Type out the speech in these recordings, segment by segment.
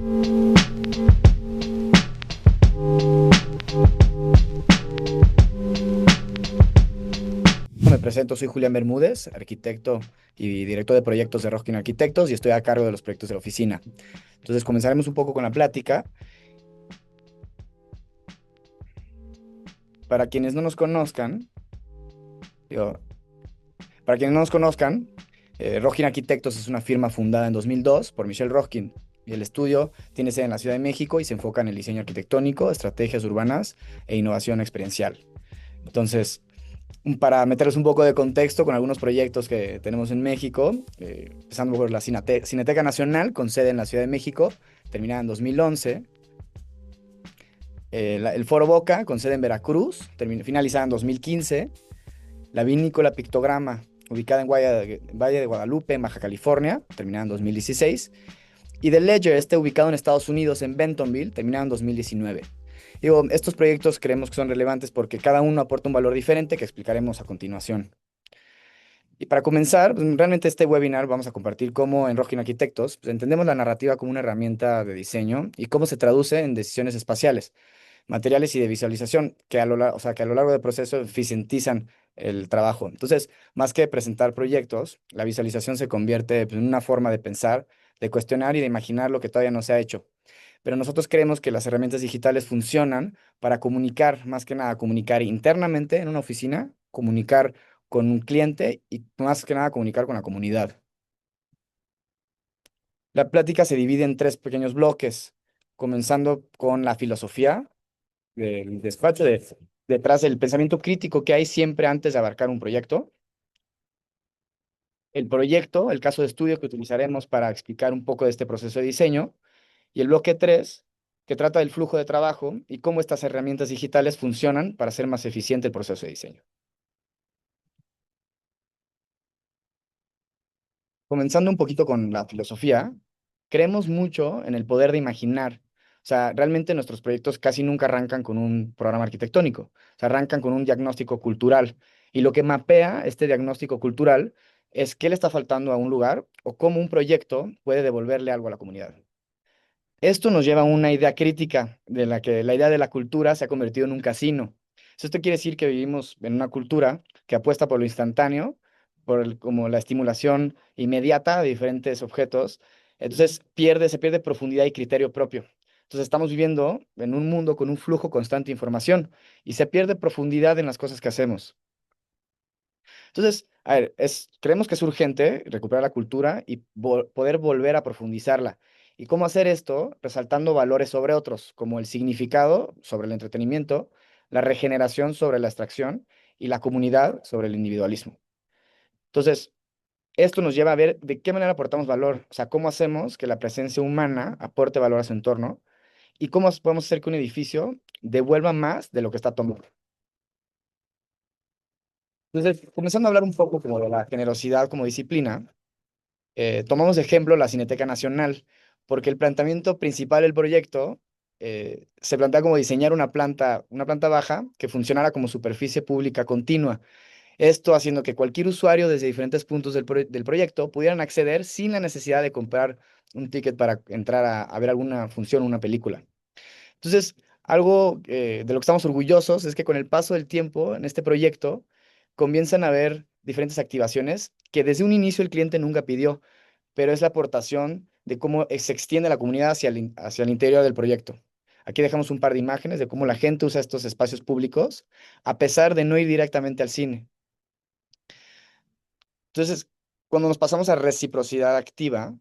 Me presento, soy Julián Bermúdez, arquitecto y director de proyectos de Roskin Arquitectos y estoy a cargo de los proyectos de la oficina. Entonces comenzaremos un poco con la plática. Para quienes no nos conozcan, digo, para quienes no nos conozcan, Roskin Arquitectos es una firma fundada en 2002 por Michelle Roskin. Y el estudio tiene sede en la Ciudad de México y se enfoca en el diseño arquitectónico, estrategias urbanas e innovación experiencial. Entonces, para meterles un poco de contexto con algunos proyectos que tenemos en México, empezando por la Cineteca Nacional, con sede en la Ciudad de México, terminada en 2011. El Foro Boca, con sede en Veracruz, finalizada en 2015. La Vinícola Pictograma, ubicada en Valle de Guadalupe, en Baja California, terminada en 2016. Y The Ledger, ubicado en Estados Unidos, en Bentonville, terminado en 2019. Digo, estos proyectos creemos que son relevantes porque cada uno aporta un valor diferente que explicaremos a continuación. Y para comenzar, pues, realmente este webinar vamos a compartir cómo en Roskin Arquitectos pues, entendemos la narrativa como una herramienta de diseño y cómo se traduce en decisiones espaciales, materiales y de visualización o sea, que a lo largo del proceso eficientizan el trabajo. Entonces, más que presentar proyectos, la visualización se convierte pues, en una forma de pensar, de cuestionar y de imaginar lo que todavía no se ha hecho. Pero nosotros creemos que las herramientas digitales funcionan para comunicar, más que nada, comunicar internamente en una oficina, comunicar con un cliente y más que nada comunicar con la comunidad. La plática se divide en tres pequeños bloques, comenzando con la filosofía del despacho, detrás del pensamiento crítico que hay siempre antes de abarcar un proyecto. El proyecto, el caso de estudio que utilizaremos para explicar un poco de este proceso de diseño. Y el bloque 3 que trata del flujo de trabajo y cómo estas herramientas digitales funcionan para hacer más eficiente el proceso de diseño. Comenzando un poquito con la filosofía, creemos mucho en el poder de imaginar. O sea, realmente nuestros proyectos casi nunca arrancan con un programa arquitectónico, o sea, arrancan con un diagnóstico cultural. Y lo que mapea este diagnóstico cultural es qué le está faltando a un lugar o cómo un proyecto puede devolverle algo a la comunidad. Esto nos lleva a una idea crítica de la que la idea de la cultura se ha convertido en un casino. Esto quiere decir que vivimos en una cultura que apuesta por lo instantáneo, como la estimulación inmediata de diferentes objetos. Entonces se pierde profundidad y criterio propio. Entonces estamos viviendo en un mundo con un flujo constante de información y se pierde profundidad en las cosas que hacemos. Entonces, a ver, creemos que es urgente recuperar la cultura y poder volver a profundizarla. ¿Y cómo hacer esto? Resaltando valores sobre otros, como el significado sobre el entretenimiento, la regeneración sobre la abstracción y la comunidad sobre el individualismo. Entonces, esto nos lleva a ver de qué manera aportamos valor, o sea, cómo hacemos que la presencia humana aporte valor a su entorno y cómo podemos hacer que un edificio devuelva más de lo que está tomando. Entonces, comenzando a hablar un poco como de la generosidad como disciplina, tomamos de ejemplo la Cineteca Nacional, porque el planteamiento principal del proyecto se plantea como diseñar una planta baja que funcionara como superficie pública continua. Esto haciendo que cualquier usuario desde diferentes puntos del proyecto pudieran acceder sin la necesidad de comprar un ticket para entrar a ver alguna función o una película. Entonces, algo de lo que estamos orgullosos es que con el paso del tiempo en este proyecto comienzan a haber diferentes activaciones que desde un inicio el cliente nunca pidió, pero es la aportación de cómo se extiende la comunidad hacia el interior del proyecto. Aquí dejamos un par de imágenes de cómo la gente usa estos espacios públicos a pesar de no ir directamente al cine. Entonces, cuando nos pasamos a reciprocidad activa,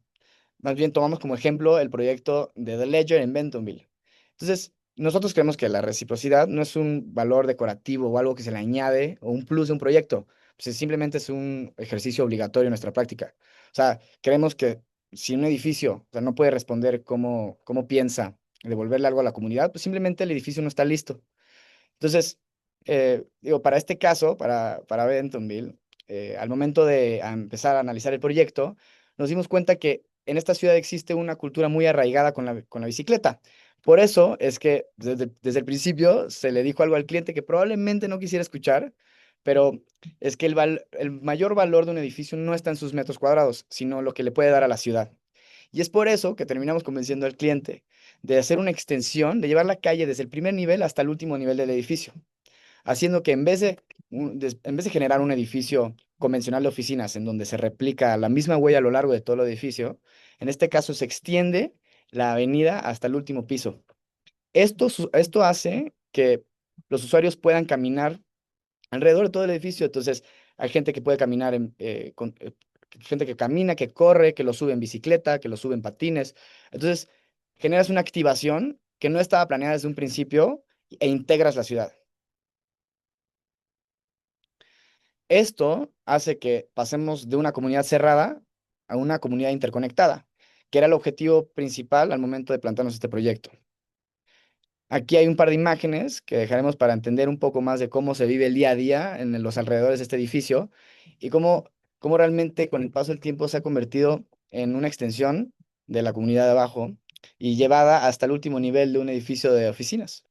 más bien tomamos como ejemplo el proyecto de The Ledger en Bentonville. Entonces, nosotros creemos que la reciprocidad no es un valor decorativo o algo que se le añade o un plus de un proyecto, pues simplemente es un ejercicio obligatorio en nuestra práctica. O sea, creemos que si un edificio, o sea, no puede responder cómo piensa devolverle algo a la comunidad, pues simplemente el edificio no está listo. Entonces, digo, para este caso, para Bentonville, al momento de empezar a analizar el proyecto, nos dimos cuenta que en esta ciudad existe una cultura muy arraigada con la bicicleta. Por eso es que desde el principio se le dijo algo al cliente que probablemente no quisiera escuchar, pero es que el mayor valor de un edificio no está en sus metros cuadrados, sino lo que le puede dar a la ciudad. Y es por eso que terminamos convenciendo al cliente de hacer una extensión, de llevar la calle desde el primer nivel hasta el último nivel del edificio, haciendo que en vez de generar un edificio convencional de oficinas en donde se replica la misma huella a lo largo de todo el edificio, en este caso se extiende la avenida hasta el último piso. Esto hace que los usuarios puedan caminar alrededor de todo el edificio. Entonces, hay gente que puede caminar, gente que camina, que corre, que lo sube en bicicleta, que lo sube en patines. Entonces, generas una activación que no estaba planeada desde un principio e integras la ciudad. Esto hace que pasemos de una comunidad cerrada a una comunidad interconectada, que era el objetivo principal al momento de plantearnos este proyecto. Aquí hay un par de imágenes que dejaremos para entender un poco más de cómo se vive el día a día en los alrededores de este edificio y cómo realmente con el paso del tiempo se ha convertido en una extensión de la comunidad de abajo y llevada hasta el último nivel de un edificio de oficinas.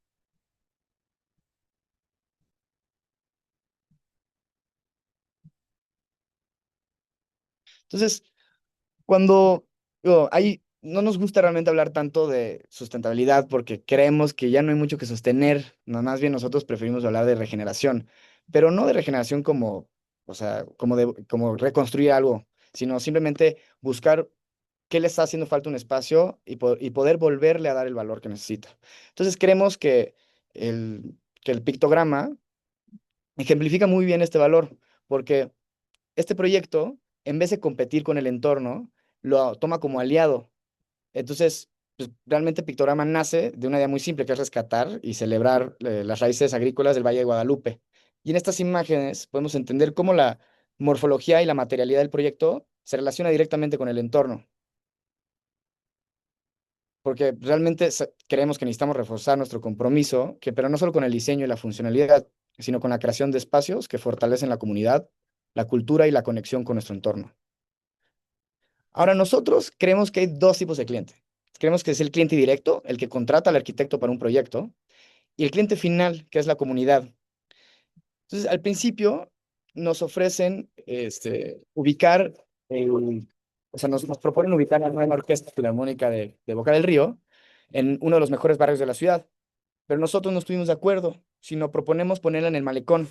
Entonces, cuando no nos gusta realmente hablar tanto de sustentabilidad porque creemos que ya no hay mucho que sostener, no, más bien nosotros preferimos hablar de regeneración, pero no de regeneración como, o sea, como reconstruir algo, sino simplemente buscar qué le está haciendo falta un espacio y poder volverle a dar el valor que necesita. Entonces creemos que el pictograma ejemplifica muy bien este valor, porque este proyecto, en vez de competir con el entorno, lo toma como aliado. Entonces, pues, realmente Pictograma nace de una idea muy simple, que es rescatar y celebrar las raíces agrícolas del Valle de Guadalupe. Y en estas imágenes podemos entender cómo la morfología y la materialidad del proyecto se relaciona directamente con el entorno, porque realmente creemos que necesitamos reforzar nuestro compromiso, pero no solo con el diseño y la funcionalidad, sino con la creación de espacios que fortalecen la comunidad, la cultura y la conexión con nuestro entorno. Ahora, nosotros creemos que hay dos tipos de cliente. Creemos que es el cliente directo, el que contrata al arquitecto para un proyecto, y el cliente final, que es la comunidad. Entonces, al principio nos ofrecen ubicar, o sea, nos proponen ubicar la nueva orquesta filarmónica de Boca del Río en uno de los mejores barrios de la ciudad. Pero nosotros no estuvimos de acuerdo, sino proponemos ponerla en el malecón,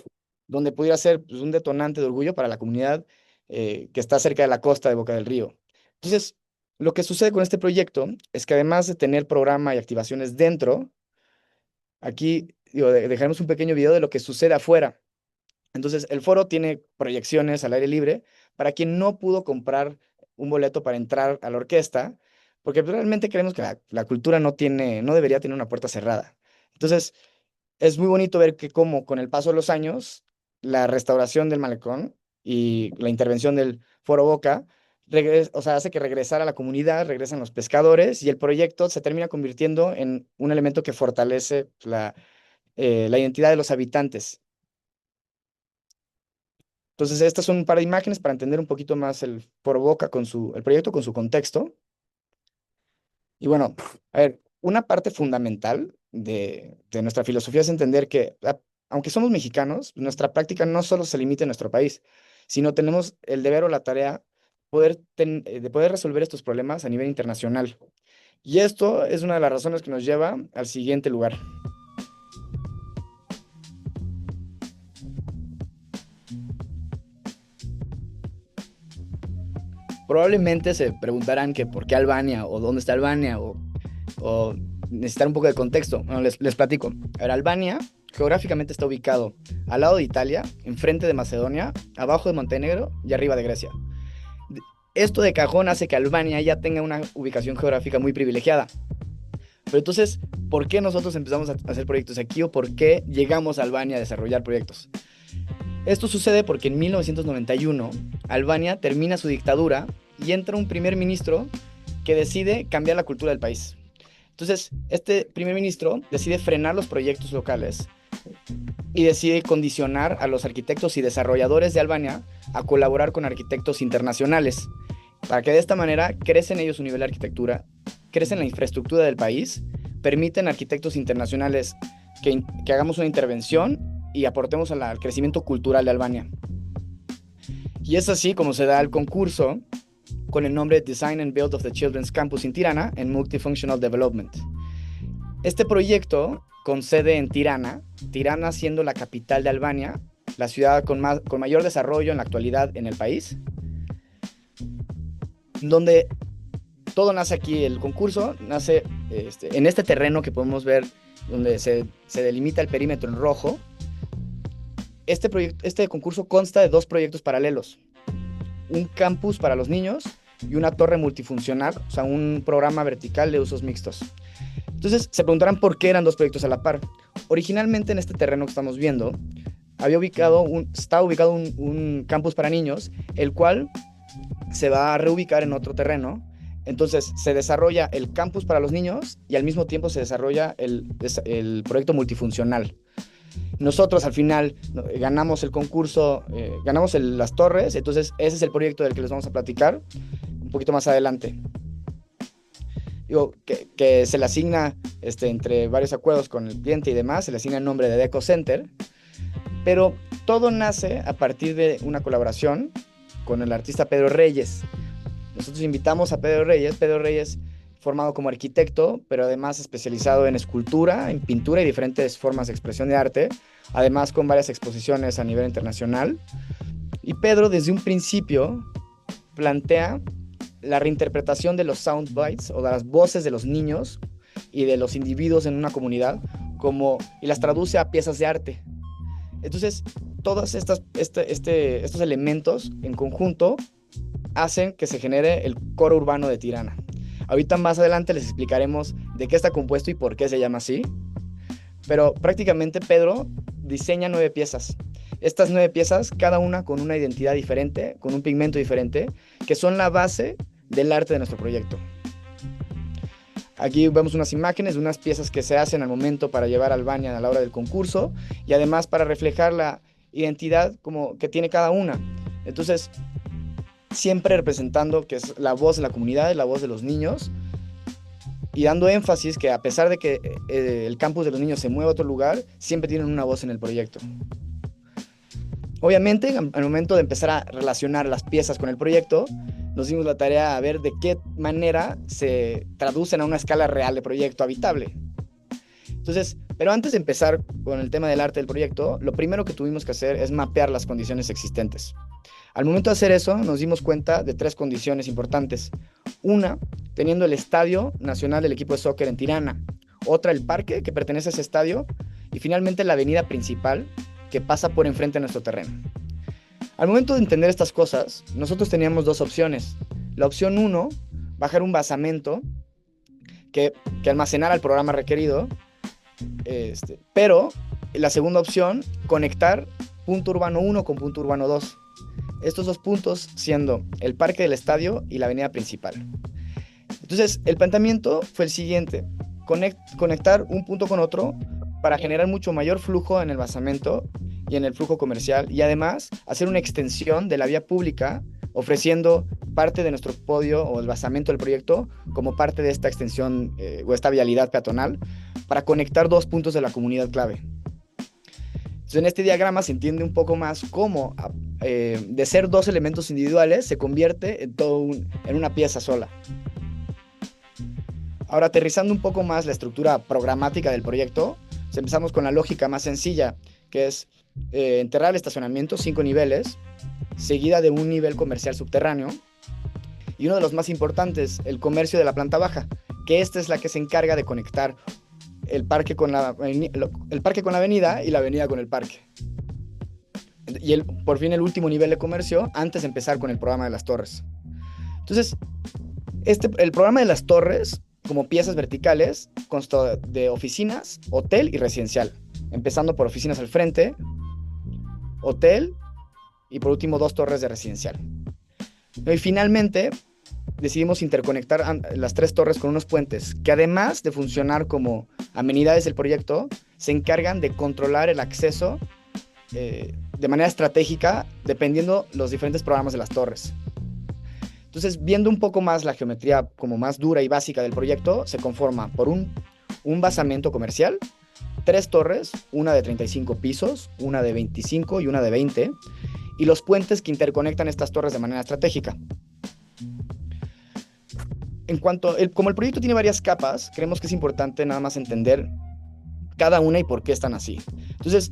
donde pudiera ser pues, un detonante de orgullo para la comunidad que está cerca de la costa de Boca del Río. Entonces, lo que sucede con este proyecto es que además de tener programa y activaciones dentro, aquí digo, dejaremos un pequeño video de lo que sucede afuera. Entonces, el foro tiene proyecciones al aire libre para quien no pudo comprar un boleto para entrar a la orquesta, porque realmente creemos que la cultura no debería tener una puerta cerrada. Entonces, es muy bonito ver que como con el paso de los años, la restauración del malecón y la intervención del Foro Boca, o sea, hace que regresar a la comunidad, regresan los pescadores y el proyecto se termina convirtiendo en un elemento que fortalece la identidad de los habitantes. Entonces, estas son un par de imágenes para entender un poquito más el Foro Boca el proyecto con su contexto. Y bueno, a ver, una parte fundamental de nuestra filosofía es entender que, aunque somos mexicanos, nuestra práctica no solo se limita en nuestro país, sino tenemos el deber o la tarea de poder resolver estos problemas a nivel internacional. Y esto es una de las razones que nos lleva al siguiente lugar. Probablemente se preguntarán que por qué Albania o dónde está Albania o necesitar un poco de contexto. Bueno, les platico. A ver, Albania geográficamente está ubicado al lado de Italia, enfrente de Macedonia, abajo de Montenegro y arriba de Grecia. Esto de cajón hace que Albania ya tenga una ubicación geográfica muy privilegiada. Pero entonces, ¿por qué nosotros empezamos a hacer proyectos aquí o por qué llegamos a Albania a desarrollar proyectos? Esto sucede porque en 1991 Albania termina su dictadura y entra un primer ministro que decide cambiar la cultura del país. Entonces, este primer ministro decide frenar los proyectos locales y decide condicionar a los arquitectos y desarrolladores de Albania a colaborar con arquitectos internacionales, para que de esta manera crecen ellos su nivel de arquitectura, crecen la infraestructura del país, permiten arquitectos internacionales que hagamos una intervención y aportemos al crecimiento cultural de Albania. Y es así como se da el concurso con el nombre Design and Build of the Children's Campus in Tirana and Multifunctional Development. Este proyecto con sede en Tirana, Tirana siendo la capital de Albania, la ciudad con mayor desarrollo en la actualidad en el país, donde todo nace aquí. El concurso nace en este terreno que podemos ver, donde se delimita el perímetro en rojo. Este concurso consta de dos proyectos paralelos: un campus para los niños y una torre multifuncional, o sea, un programa vertical de usos mixtos. Entonces, se preguntarán por qué eran dos proyectos a la par. Originalmente, en este terreno que estamos viendo, estaba ubicado un campus para niños, el cual se va a reubicar en otro terreno. Entonces, se desarrolla el campus para los niños y al mismo tiempo se desarrolla el proyecto multifuncional. Nosotros al final ganamos el concurso, ganamos las torres. Entonces ese es el proyecto del que les vamos a platicar un poquito más adelante. Digo, que se le asigna, entre varios acuerdos con el cliente y demás, se le asigna el nombre de Deco Center, pero todo nace a partir de una colaboración con el artista Pedro Reyes. Nosotros invitamos a Pedro Reyes formado como arquitecto, pero además especializado en escultura, en pintura y diferentes formas de expresión de arte, además con varias exposiciones a nivel internacional. Y Pedro, desde un principio, plantea la reinterpretación de los sound bites, o de las voces de los niños y de los individuos en una comunidad, y las traduce a piezas de arte. Entonces, todos estos elementos en conjunto hacen que se genere el coro urbano de Tirana. Ahorita más adelante les explicaremos de qué está compuesto y por qué se llama así. Pero prácticamente Pedro diseña 9 piezas. Estas 9 piezas, cada una con una identidad diferente, con un pigmento diferente, que son la base del arte de nuestro proyecto. Aquí vemos unas imágenes de unas piezas que se hacen al momento para llevar a Albania a la hora del concurso y además para reflejar la identidad que tiene cada una. Entonces, siempre representando que es la voz de la comunidad, la voz de los niños, y dando énfasis que a pesar de que el campus de los niños se mueva a otro lugar, siempre tienen una voz en el proyecto. Obviamente, al momento de empezar a relacionar las piezas con el proyecto, nos dimos la tarea a ver de qué manera se traducen a una escala real de proyecto habitable. Entonces, pero antes de empezar con el tema del arte del proyecto, lo primero que tuvimos que hacer es mapear las condiciones existentes. Al momento de hacer eso, nos dimos cuenta de 3 condiciones importantes. Una, teniendo el Estadio Nacional del equipo de soccer en Tirana. Otra, el parque que pertenece a ese estadio. Y finalmente, la avenida principal que pasa por enfrente de nuestro terreno. Al momento de entender estas cosas, nosotros teníamos 2 opciones. La opción 1, bajar un basamento que almacenara el programa requerido. Pero la segunda opción, conectar punto urbano 1 con punto urbano 2. Estos 2 puntos siendo el parque del estadio y la avenida principal. Entonces, el planteamiento fue el siguiente: conectar un punto con otro para generar mucho mayor flujo en el basamento y en el flujo comercial, y además hacer una extensión de la vía pública, ofreciendo parte de nuestro podio o el basamento del proyecto como parte de esta extensión o esta vialidad peatonal para conectar 2 puntos de la comunidad clave. Entonces, en este diagrama se entiende un poco más cómo de ser 2 elementos individuales se convierte en una pieza sola. Ahora, aterrizando un poco más la estructura programática del proyecto, empezamos con la lógica más sencilla, que es enterrar el estacionamiento, 5 niveles, seguida de un nivel comercial subterráneo, y uno de los más importantes, el comercio de la planta baja, que esta es la que se encarga de conectar el parque con la avenida y la avenida con el parque. Y por fin el último nivel de comercio antes de empezar con el programa de las torres. Entonces, el programa de las torres, como piezas verticales, consta de oficinas, hotel y residencial. Empezando por oficinas al frente, hotel y por último 2 torres de residencial. Y finalmente decidimos interconectar las 3 torres con unos puentes que, además de funcionar como amenidades del proyecto, se encargan de controlar el acceso de manera estratégica dependiendo los diferentes programas de las torres. Entonces, viendo un poco más la geometría como más dura y básica del proyecto, se conforma por un basamento comercial, 3 torres, una de 35 pisos, una de 25 y una de 20, y los puentes que interconectan estas torres de manera estratégica. como el proyecto tiene varias capas, creemos que es importante nada más entender cada una y por qué están así. Entonces,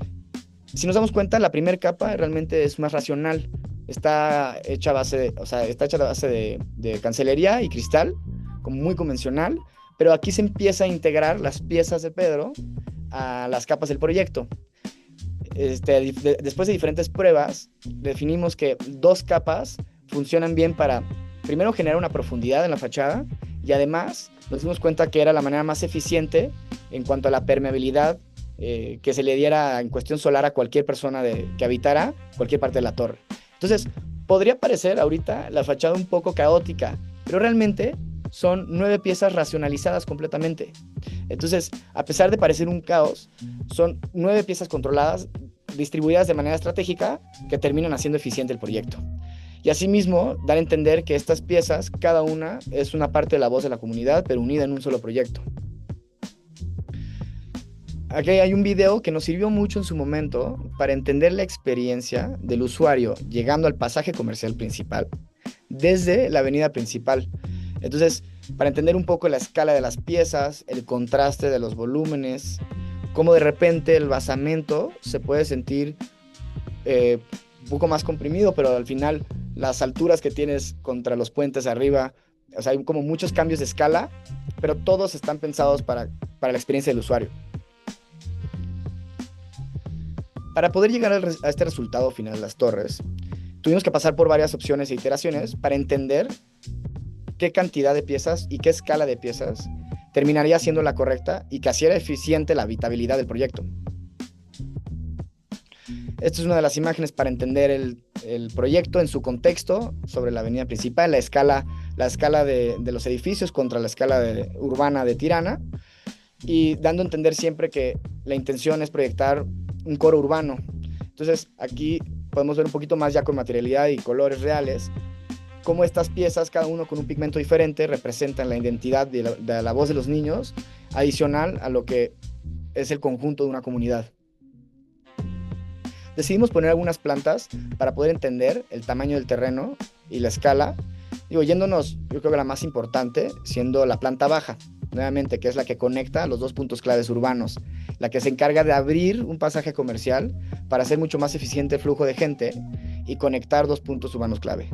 si nos damos cuenta, la primera capa realmente es más racional. Está hecha a base de, o sea, está hecha a base de cancelería y cristal, como muy convencional, pero aquí se empieza a integrar las piezas de Pedro a las capas del proyecto. Después de diferentes pruebas, definimos que dos capas funcionan bien para, primero, generar una profundidad en la fachada y además nos dimos cuenta que era la manera más eficiente en cuanto a la permeabilidad que se le diera en cuestión solar a cualquier persona que habitara cualquier parte de la torre. Entonces, podría parecer ahorita la fachada un poco caótica, pero realmente son 9 piezas racionalizadas completamente. Entonces, a pesar de parecer un caos, son 9 piezas controladas, distribuidas de manera estratégica, que terminan haciendo eficiente el proyecto. Y asimismo, dar a entender que estas piezas, cada una es una parte de la voz de la comunidad, pero unida en un solo proyecto. Aquí hay un video que nos sirvió mucho en su momento para entender la experiencia del usuario llegando al pasaje comercial principal desde la avenida principal. Entonces, para entender un poco la escala de las piezas, el contraste de los volúmenes, cómo de repente el basamento se puede sentir un poco más comprimido, pero al final las alturas que tienes contra los puentes arriba, o sea, hay como muchos cambios de escala, pero todos están pensados para la experiencia del usuario. Para poder llegar a este resultado final de las torres, tuvimos que pasar por varias opciones e iteraciones para entender qué cantidad de piezas y qué escala de piezas terminaría siendo la correcta y que hiciera eficiente la habitabilidad del proyecto. Esta es una de las imágenes para entender el proyecto en su contexto sobre la avenida principal, la escala de los edificios contra la escala urbana de Tirana, y dando a entender siempre que la intención es proyectar un core urbano. Entonces aquí podemos ver un poquito más ya con materialidad y colores reales cómo estas piezas, cada uno con un pigmento diferente, representan la identidad de la voz de los niños, adicional a lo que es el conjunto de una comunidad. Decidimos poner algunas plantas para poder entender el tamaño del terreno y la escala, yéndonos, yo creo que la más importante, siendo la planta baja, nuevamente, que es la que conecta los dos puntos claves urbanos, la que se encarga de abrir un pasaje comercial para hacer mucho más eficiente el flujo de gente y conectar dos puntos urbanos clave.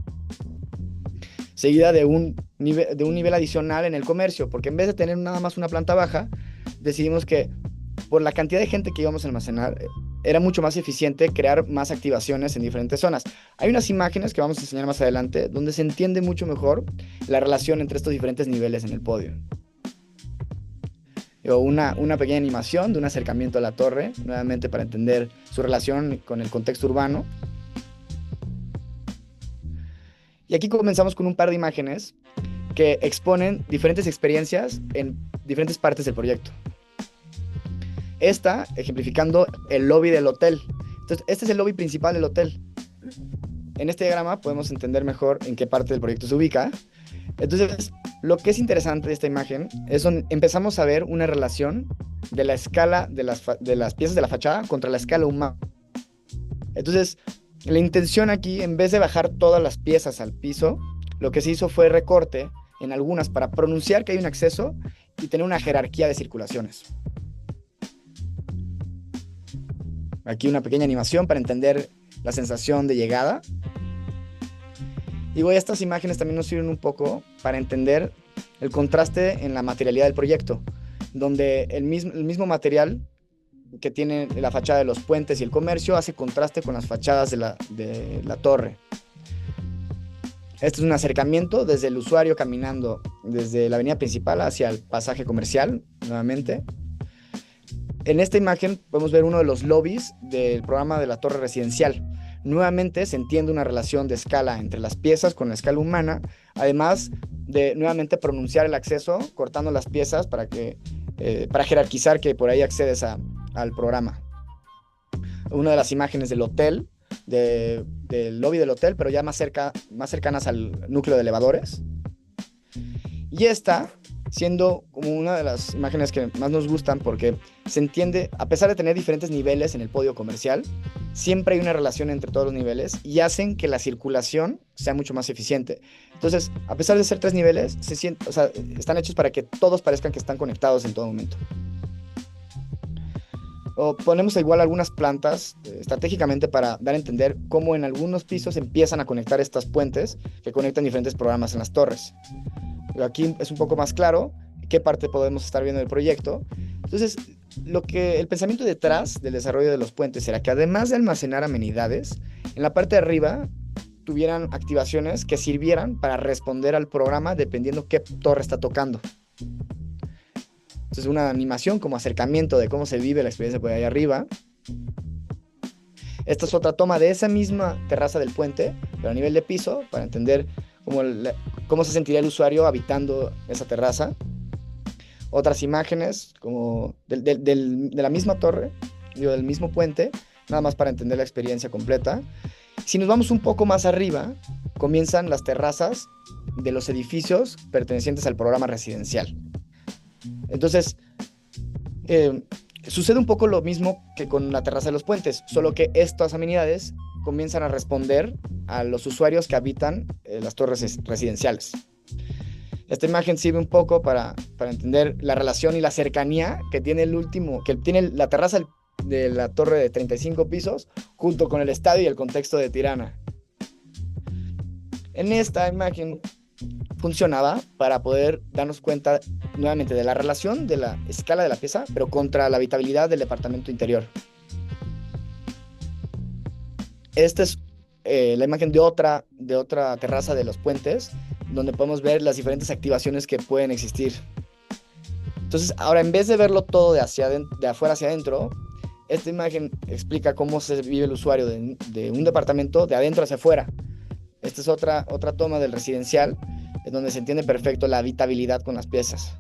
Seguida de un nivel adicional en el comercio, porque en vez de tener nada más una planta baja, decidimos que por la cantidad de gente que íbamos a almacenar, era mucho más eficiente crear más activaciones en diferentes zonas. Hay unas imágenes que vamos a enseñar más adelante donde se entiende mucho mejor la relación entre estos diferentes niveles en el podio. Una pequeña animación de un acercamiento a la torre, nuevamente para entender su relación con el contexto urbano. Y aquí comenzamos con un par de imágenes que exponen diferentes experiencias en diferentes partes del proyecto. Esta ejemplificando el lobby del hotel. Entonces, este es el lobby principal del hotel. En este diagrama podemos entender mejor en qué parte del proyecto se ubica. Entonces, lo que es interesante de esta imagen es donde empezamos a ver una relación de la escala de las piezas de la fachada contra la escala humana. Entonces, la intención aquí, en vez de bajar todas las piezas al piso, lo que se hizo fue recorte en algunas para pronunciar que hay un acceso y tener una jerarquía de circulaciones. Aquí una pequeña animación para entender la sensación de llegada. Y estas imágenes también nos sirven un poco para entender el contraste en la materialidad del proyecto, donde el mismo material que tiene la fachada de los puentes y el comercio hace contraste con las fachadas de la torre. Este es un acercamiento desde el usuario caminando desde la avenida principal hacia el pasaje comercial, nuevamente. En esta imagen podemos ver uno de los lobbies del programa de la torre residencial. Nuevamente se entiende una relación de escala entre las piezas con la escala humana, además de nuevamente pronunciar el acceso, cortando las piezas para jerarquizar que por ahí accedes al programa. Una de las imágenes del hotel, del lobby del hotel, pero ya más cercanas al núcleo de elevadores. Y esta siendo como una de las imágenes que más nos gustan porque se entiende, a pesar de tener diferentes niveles en el podio comercial, siempre hay una relación entre todos los niveles y hacen que la circulación sea mucho más eficiente. Entonces, a pesar de ser 3 niveles, o sea, están hechos para que todos parezcan que están conectados en todo momento. O ponemos igual algunas plantas estratégicamente para dar a entender cómo en algunos pisos empiezan a conectar estas puentes que conectan diferentes programas en las torres. Aquí es un poco más claro qué parte podemos estar viendo del proyecto. Entonces, el pensamiento detrás del desarrollo de los puentes era que además de almacenar amenidades, en la parte de arriba tuvieran activaciones que sirvieran para responder al programa dependiendo qué torre está tocando. Entonces, una animación como acercamiento de cómo se vive la experiencia por ahí arriba. Esta es otra toma de esa misma terraza del puente, pero a nivel de piso, para entender cómo se sentiría el usuario habitando esa terraza. Otras imágenes como de la misma torre, del mismo puente, nada más para entender la experiencia completa. Si nos vamos un poco más arriba, comienzan las terrazas de los edificios pertenecientes al programa residencial. Entonces, sucede un poco lo mismo que con la terraza de los puentes, solo que estas amenidades comienzan a responder a los usuarios que habitan las torres residenciales. Esta imagen sirve un poco para entender la relación y la cercanía que tiene la terraza de la torre de 35 pisos junto con el estadio y el contexto de Tirana. En esta imagen funcionaba para poder darnos cuenta nuevamente de la relación de la escala de la pieza, pero contra la habitabilidad del departamento interior. Esta es la imagen de otra terraza de los puentes, donde podemos ver las diferentes activaciones que pueden existir. Entonces, ahora en vez de verlo todo de afuera hacia adentro, esta imagen explica cómo se vive el usuario de un departamento de adentro hacia afuera. Esta es otra toma del residencial, en donde se entiende perfecto la habitabilidad con las piezas.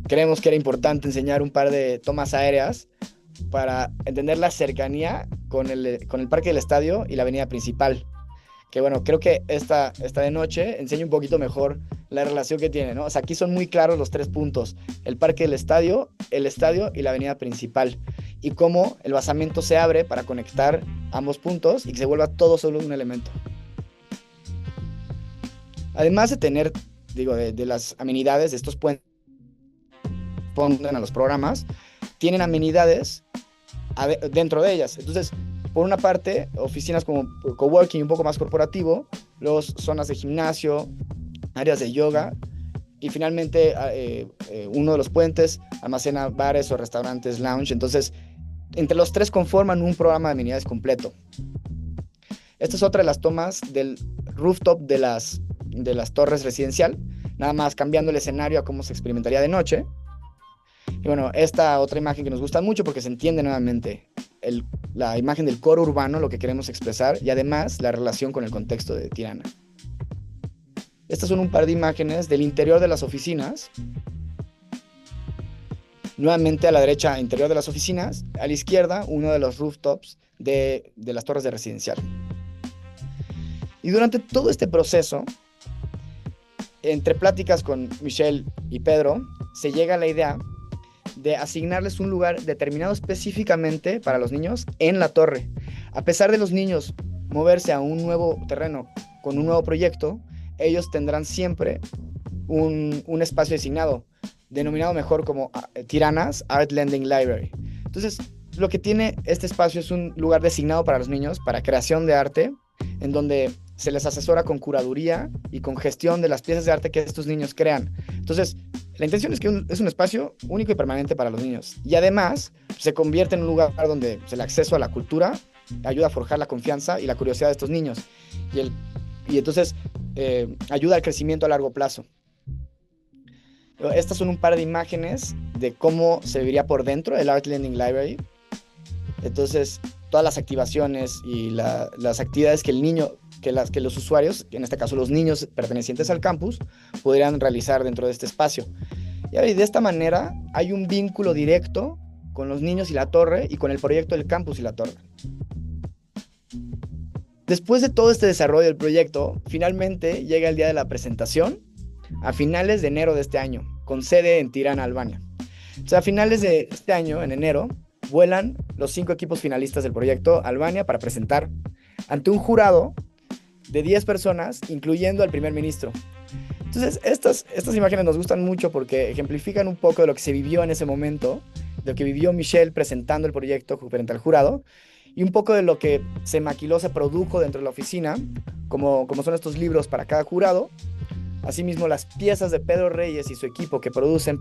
Creemos que era importante enseñar un par de tomas aéreas para entender la cercanía con el parque del estadio y la avenida principal. Que bueno, creo que esta de noche enseña un poquito mejor la relación que tiene, ¿no? O sea, aquí son muy claros los 3 puntos: el parque del estadio, el estadio y la avenida principal. Y cómo el basamento se abre para conectar ambos puntos y que se vuelva todo solo un elemento. Además de tener, de las amenidades de estos puentes que responden a los programas, tienen amenidades dentro de ellas. Entonces, por una parte, oficinas como coworking un poco más corporativo, luego zonas de gimnasio, áreas de yoga, y finalmente uno de los puentes almacena bares o restaurantes lounge. Entonces, entre los 3 conforman un programa de amenidades completo. Esta es otra de las tomas del rooftop de las torres residencial, nada más cambiando el escenario a cómo se experimentaría de noche. Y bueno, esta otra imagen que nos gusta mucho porque se entiende nuevamente la imagen del core urbano, lo que queremos expresar, y además la relación con el contexto de Tirana. Estas son un par de imágenes del interior de las oficinas. Nuevamente a la derecha, interior de las oficinas, a la izquierda, uno de los rooftops de las torres de residencial. Y durante todo este proceso, entre pláticas con Michelle y Pedro, se llega a la idea de asignarles un lugar determinado específicamente para los niños en la torre. A pesar de los niños moverse a un nuevo terreno con un nuevo proyecto, ellos tendrán siempre un espacio designado, denominado mejor como Tiranas Art Lending Library. Entonces, lo que tiene este espacio es un lugar designado para los niños, para creación de arte, en donde se les asesora con curaduría y con gestión de las piezas de arte que estos niños crean. Entonces, la intención es que es un espacio único y permanente para los niños. Y además, se convierte en un lugar donde el acceso a la cultura ayuda a forjar la confianza y la curiosidad de estos niños. Y entonces, ayuda al crecimiento a largo plazo. Estas son un par de imágenes de cómo se viviría por dentro el Art Lending Library. Entonces, todas las activaciones y las actividades que los usuarios, en este caso los niños pertenecientes al campus, podrían realizar dentro de este espacio. Y de esta manera hay un vínculo directo con los niños y la torre y con el proyecto del campus y la torre. Después de todo este desarrollo del proyecto, finalmente llega el día de la presentación a finales de enero de este año, con sede en Tirana, Albania. O sea, a finales de este año, en enero, vuelan los 5 equipos finalistas del proyecto a Albania para presentar ante un jurado de 10 personas, incluyendo al primer ministro. Entonces, estas imágenes nos gustan mucho porque ejemplifican un poco de lo que se vivió en ese momento, de lo que vivió Michelle presentando el proyecto frente al jurado, y un poco de lo que se maquiló, se produjo dentro de la oficina, como son estos libros para cada jurado. Asimismo, las piezas de Pedro Reyes y su equipo que producen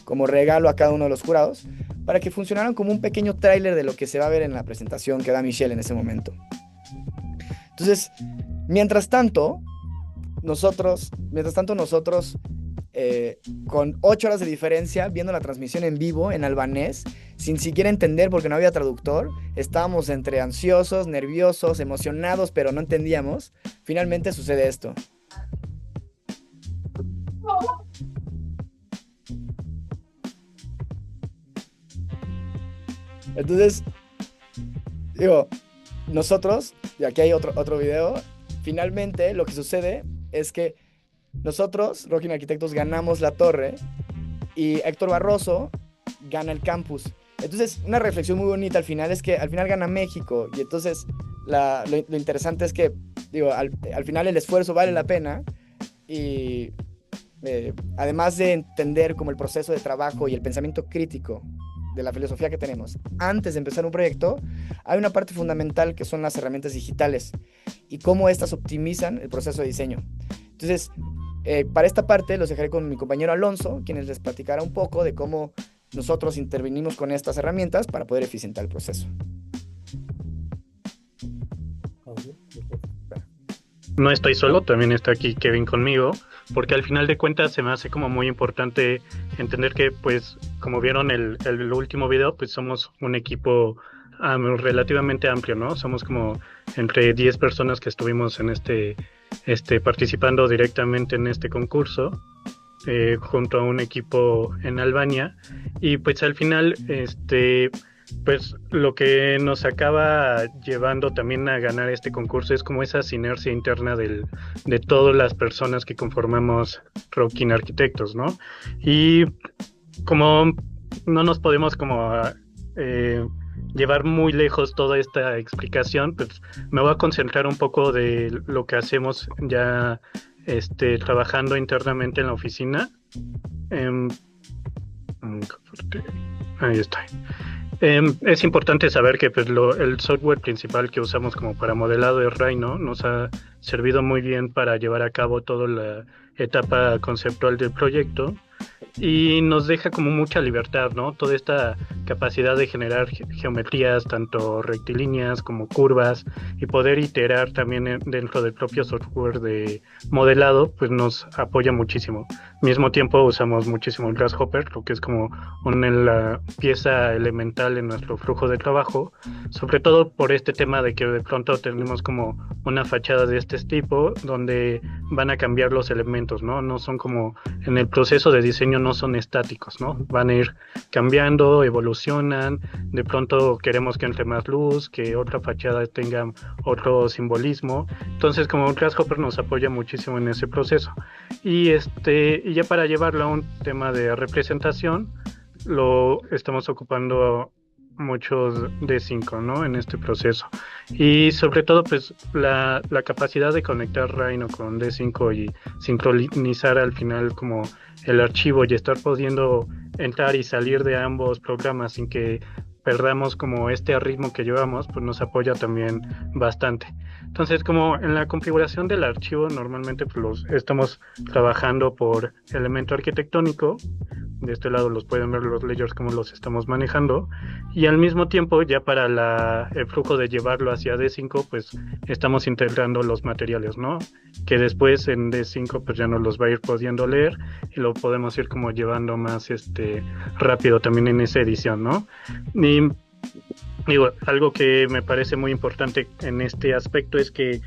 como regalo a cada uno de los jurados, para que funcionaran como un pequeño tráiler de lo que se va a ver en la presentación que da Michelle en ese momento. Entonces, mientras tanto, nosotros, con 8 horas de diferencia, viendo la transmisión en vivo en albanés, sin siquiera entender porque no había traductor, estábamos entre ansiosos, nerviosos, emocionados, pero no entendíamos. Finalmente sucede esto. Entonces, digo, nosotros, y aquí hay otro video, finalmente lo que sucede es que nosotros, Rocking Arquitectos, ganamos la torre y Héctor Barroso gana el campus. Entonces, una reflexión muy bonita al final es que al final gana México. Y entonces, lo interesante es que, digo, al final el esfuerzo vale la pena. Y además de entender como el proceso de trabajo y el pensamiento crítico de la filosofía que tenemos antes de empezar un proyecto, hay una parte fundamental que son las herramientas digitales y cómo estas optimizan el proceso de diseño. Entonces, para esta parte los dejaré con mi compañero Alonso, quien les platicará un poco de cómo nosotros intervenimos con estas herramientas para poder eficientar el proceso. No estoy solo, también está aquí Kevin conmigo, porque al final de cuentas se me hace como muy importante entender que, pues, como vieron el último video, pues somos un equipo relativamente amplio, ¿no? Somos como entre 10 personas que estuvimos en participando directamente en este concurso, junto a un equipo en Albania, y pues al final, pues lo que nos acaba llevando también a ganar este concurso es como esa sinergia interna de todas las personas que conformamos Rocking Arquitectos, ¿no? Y como no nos podemos como llevar muy lejos toda esta explicación, pues me voy a concentrar un poco de lo que hacemos ya trabajando internamente en la oficina. Ahí está. Es importante saber que pues, el software principal que usamos como para modelado es Rhino. Nos ha servido muy bien para llevar a cabo toda la etapa conceptual del proyecto y nos deja como mucha libertad, ¿no? Toda esta capacidad de generar geometrías, tanto rectilíneas como curvas, y poder iterar también dentro del propio software de modelado, pues nos apoya muchísimo. Al mismo tiempo usamos muchísimo el Grasshopper, lo que es como la pieza elemental en nuestro flujo de trabajo, sobre todo por este tema de que de pronto tenemos como una fachada de este tipo, donde van a cambiar los elementos, ¿no? No son como en el proceso de diseño, no son estáticos, ¿no? Van a ir cambiando, evolucionan, de pronto queremos que entre más luz, que otra fachada tenga otro simbolismo, entonces como Grasshopper nos apoya muchísimo en ese proceso. Y ya para llevarlo a un tema de representación, lo estamos ocupando muchos D5, ¿no? En este proceso. Y sobre todo, pues, la capacidad de conectar Rhino con D5 y sincronizar al final como el archivo y estar pudiendo entrar y salir de ambos programas sin que perdamos como ritmo que llevamos, pues nos apoya también bastante. Entonces, como en la configuración del archivo, normalmente pues estamos trabajando por elemento arquitectónico. De este lado los pueden ver los layers como los estamos manejando, y al mismo tiempo ya para el flujo de llevarlo hacia D5 pues estamos integrando los materiales, ¿no? Que después en D5 pues ya nos los va a ir pudiendo leer y lo podemos ir como llevando más rápido también en esa edición, ¿no? Y digo, algo que me parece muy importante en este aspecto es que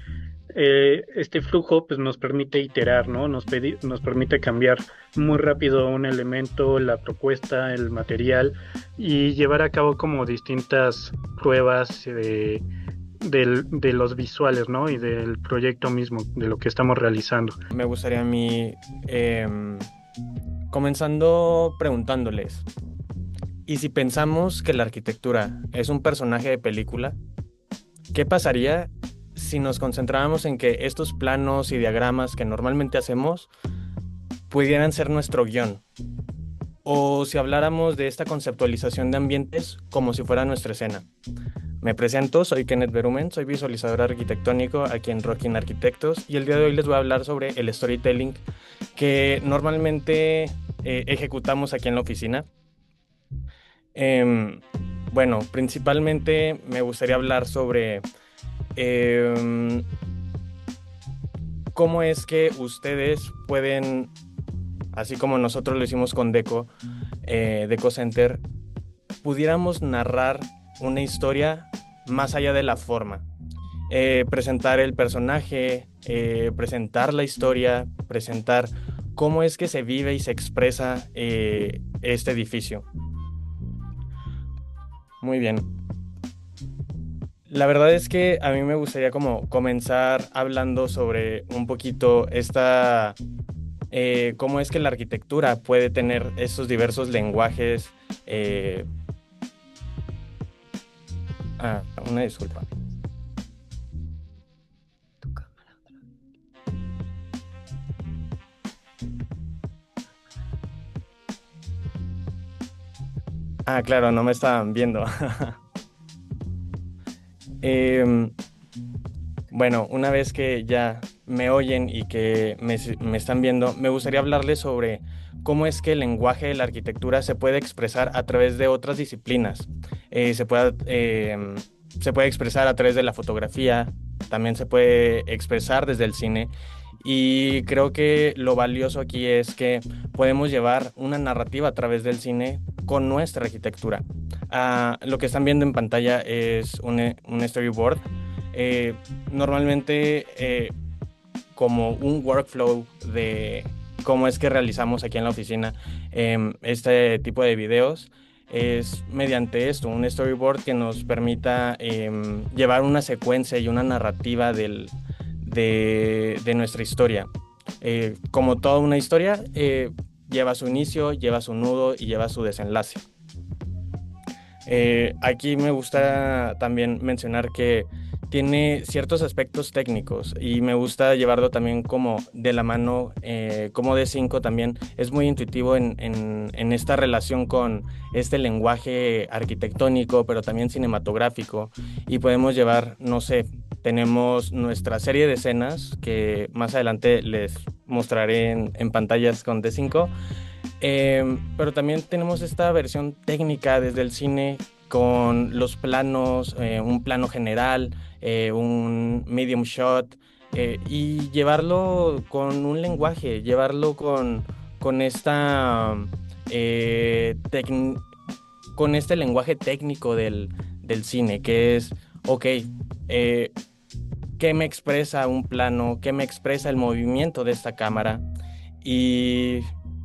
este flujo pues nos permite iterar, ¿no? Nos permite cambiar muy rápido un elemento, la propuesta, el material, y llevar a cabo como distintas pruebas de los visuales, ¿no? Y del proyecto mismo, de lo que estamos realizando. Me gustaría a mí, comenzando preguntándoles, ¿y si pensamos que la arquitectura es un personaje de película? ¿Qué pasaría si nos concentráramos en que estos planos y diagramas que normalmente hacemos pudieran ser nuestro guión? O si habláramos de esta conceptualización de ambientes como si fuera nuestra escena. Me presento, soy Kenneth Berumen, soy visualizador arquitectónico aquí en Rockin Arquitectos y el día de hoy les voy a hablar sobre el storytelling que normalmente ejecutamos aquí en la oficina. Bueno, principalmente me gustaría hablar sobre cómo es que ustedes pueden, así como nosotros lo hicimos con Deco Center, pudiéramos narrar una historia más allá de la forma. Presentar el personaje, presentar la historia, presentar cómo es que se vive y se expresa este edificio. Muy bien. La verdad es que a mí me gustaría como comenzar hablando sobre un poquito cómo es que la arquitectura puede tener estos diversos lenguajes. Una disculpa. Claro, no me estaban viendo. Bueno, una vez que ya me oyen y que me están viendo, me gustaría hablarles sobre cómo es que el lenguaje de la arquitectura se puede expresar a través de otras disciplinas. Se puede expresar a través de la fotografía, también se puede expresar desde el cine. Y creo que lo valioso aquí es que podemos llevar una narrativa a través del cine con nuestra arquitectura. Lo que están viendo en pantalla es un storyboard. Normalmente como un workflow de cómo es que realizamos aquí en la oficina este tipo de videos es mediante esto, un storyboard que nos permita llevar una secuencia y una narrativa de nuestra historia. Como toda una historia, lleva su inicio, lleva su nudo y lleva su desenlace. Aquí me gusta también mencionar que tiene ciertos aspectos técnicos y me gusta llevarlo también como de la mano, como D5 también es muy intuitivo en esta relación con este lenguaje arquitectónico, pero también cinematográfico, y podemos llevar, no sé, tenemos nuestra serie de escenas que más adelante les mostraré en pantallas con D5. Pero también tenemos esta versión técnica desde el cine con los planos, un plano general, un medium shot, y llevarlo con un lenguaje, llevarlo con esta, con este lenguaje técnico del cine, que es, ok, ¿qué me expresa un plano? ¿Qué me expresa el movimiento de esta cámara? Y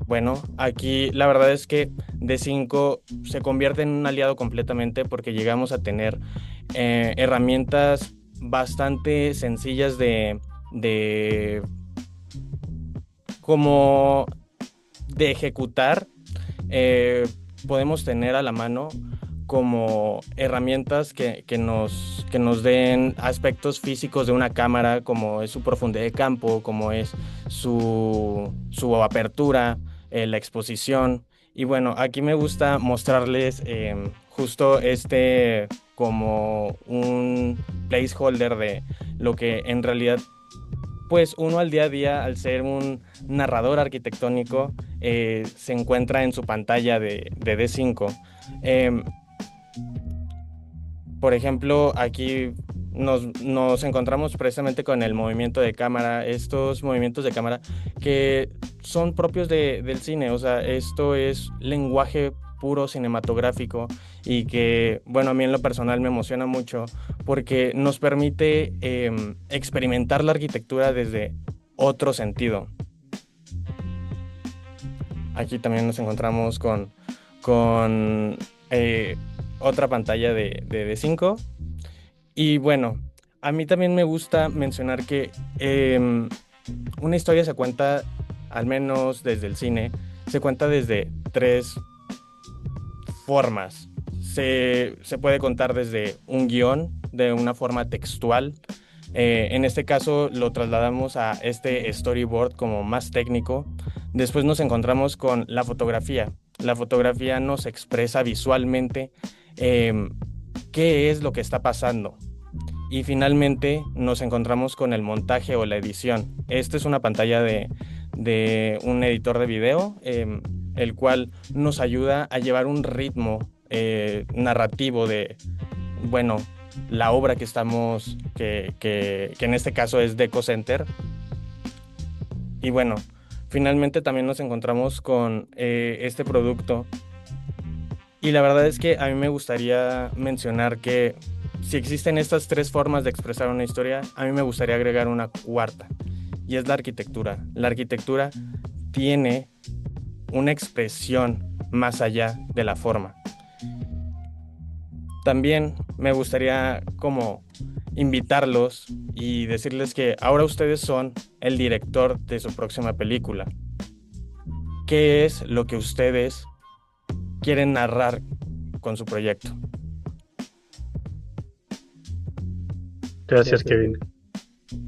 bueno, aquí la verdad es que D5 se convierte en un aliado completamente porque llegamos a tener herramientas bastante sencillas como de ejecutar. Podemos tener a la mano como herramientas que nos den aspectos físicos de una cámara, como es su profundidad de campo, como es su apertura, la exposición. Y bueno, aquí me gusta mostrarles justo como un placeholder de lo que en realidad, pues uno al día a día, al ser un narrador arquitectónico, se encuentra en su pantalla de D5. Por ejemplo, aquí nos encontramos precisamente con el movimiento de cámara, estos movimientos de cámara que son propios del cine. O sea, esto es lenguaje puro cinematográfico y que, bueno, a mí en lo personal me emociona mucho porque nos permite experimentar la arquitectura desde otro sentido. Aquí también nos encontramos con otra pantalla de D5. Y bueno, a mí también me gusta mencionar que una historia se cuenta, al menos desde el cine, se cuenta desde tres formas. Se puede contar desde un guión, de una forma textual. En este caso lo trasladamos a este storyboard como más técnico. Después nos encontramos con la fotografía. La fotografía nos expresa visualmente em, qué es lo que está pasando. Y finalmente nos encontramos con el montaje o la edición. Esta es una pantalla de un editor de video, el cual nos ayuda a llevar un ritmo narrativo de, bueno, la obra que estamos, que en este caso es Deco Center. Y bueno, finalmente también nos encontramos con este producto. Y la verdad es que a mí me gustaría mencionar que si existen estas tres formas de expresar una historia, a mí me gustaría agregar una cuarta, y es la arquitectura. La arquitectura tiene una expresión más allá de la forma. También me gustaría como invitarlos y decirles que ahora ustedes son el director de su próxima película. ¿Qué es lo que ustedes quieren narrar con su proyecto? Gracias, Kevin.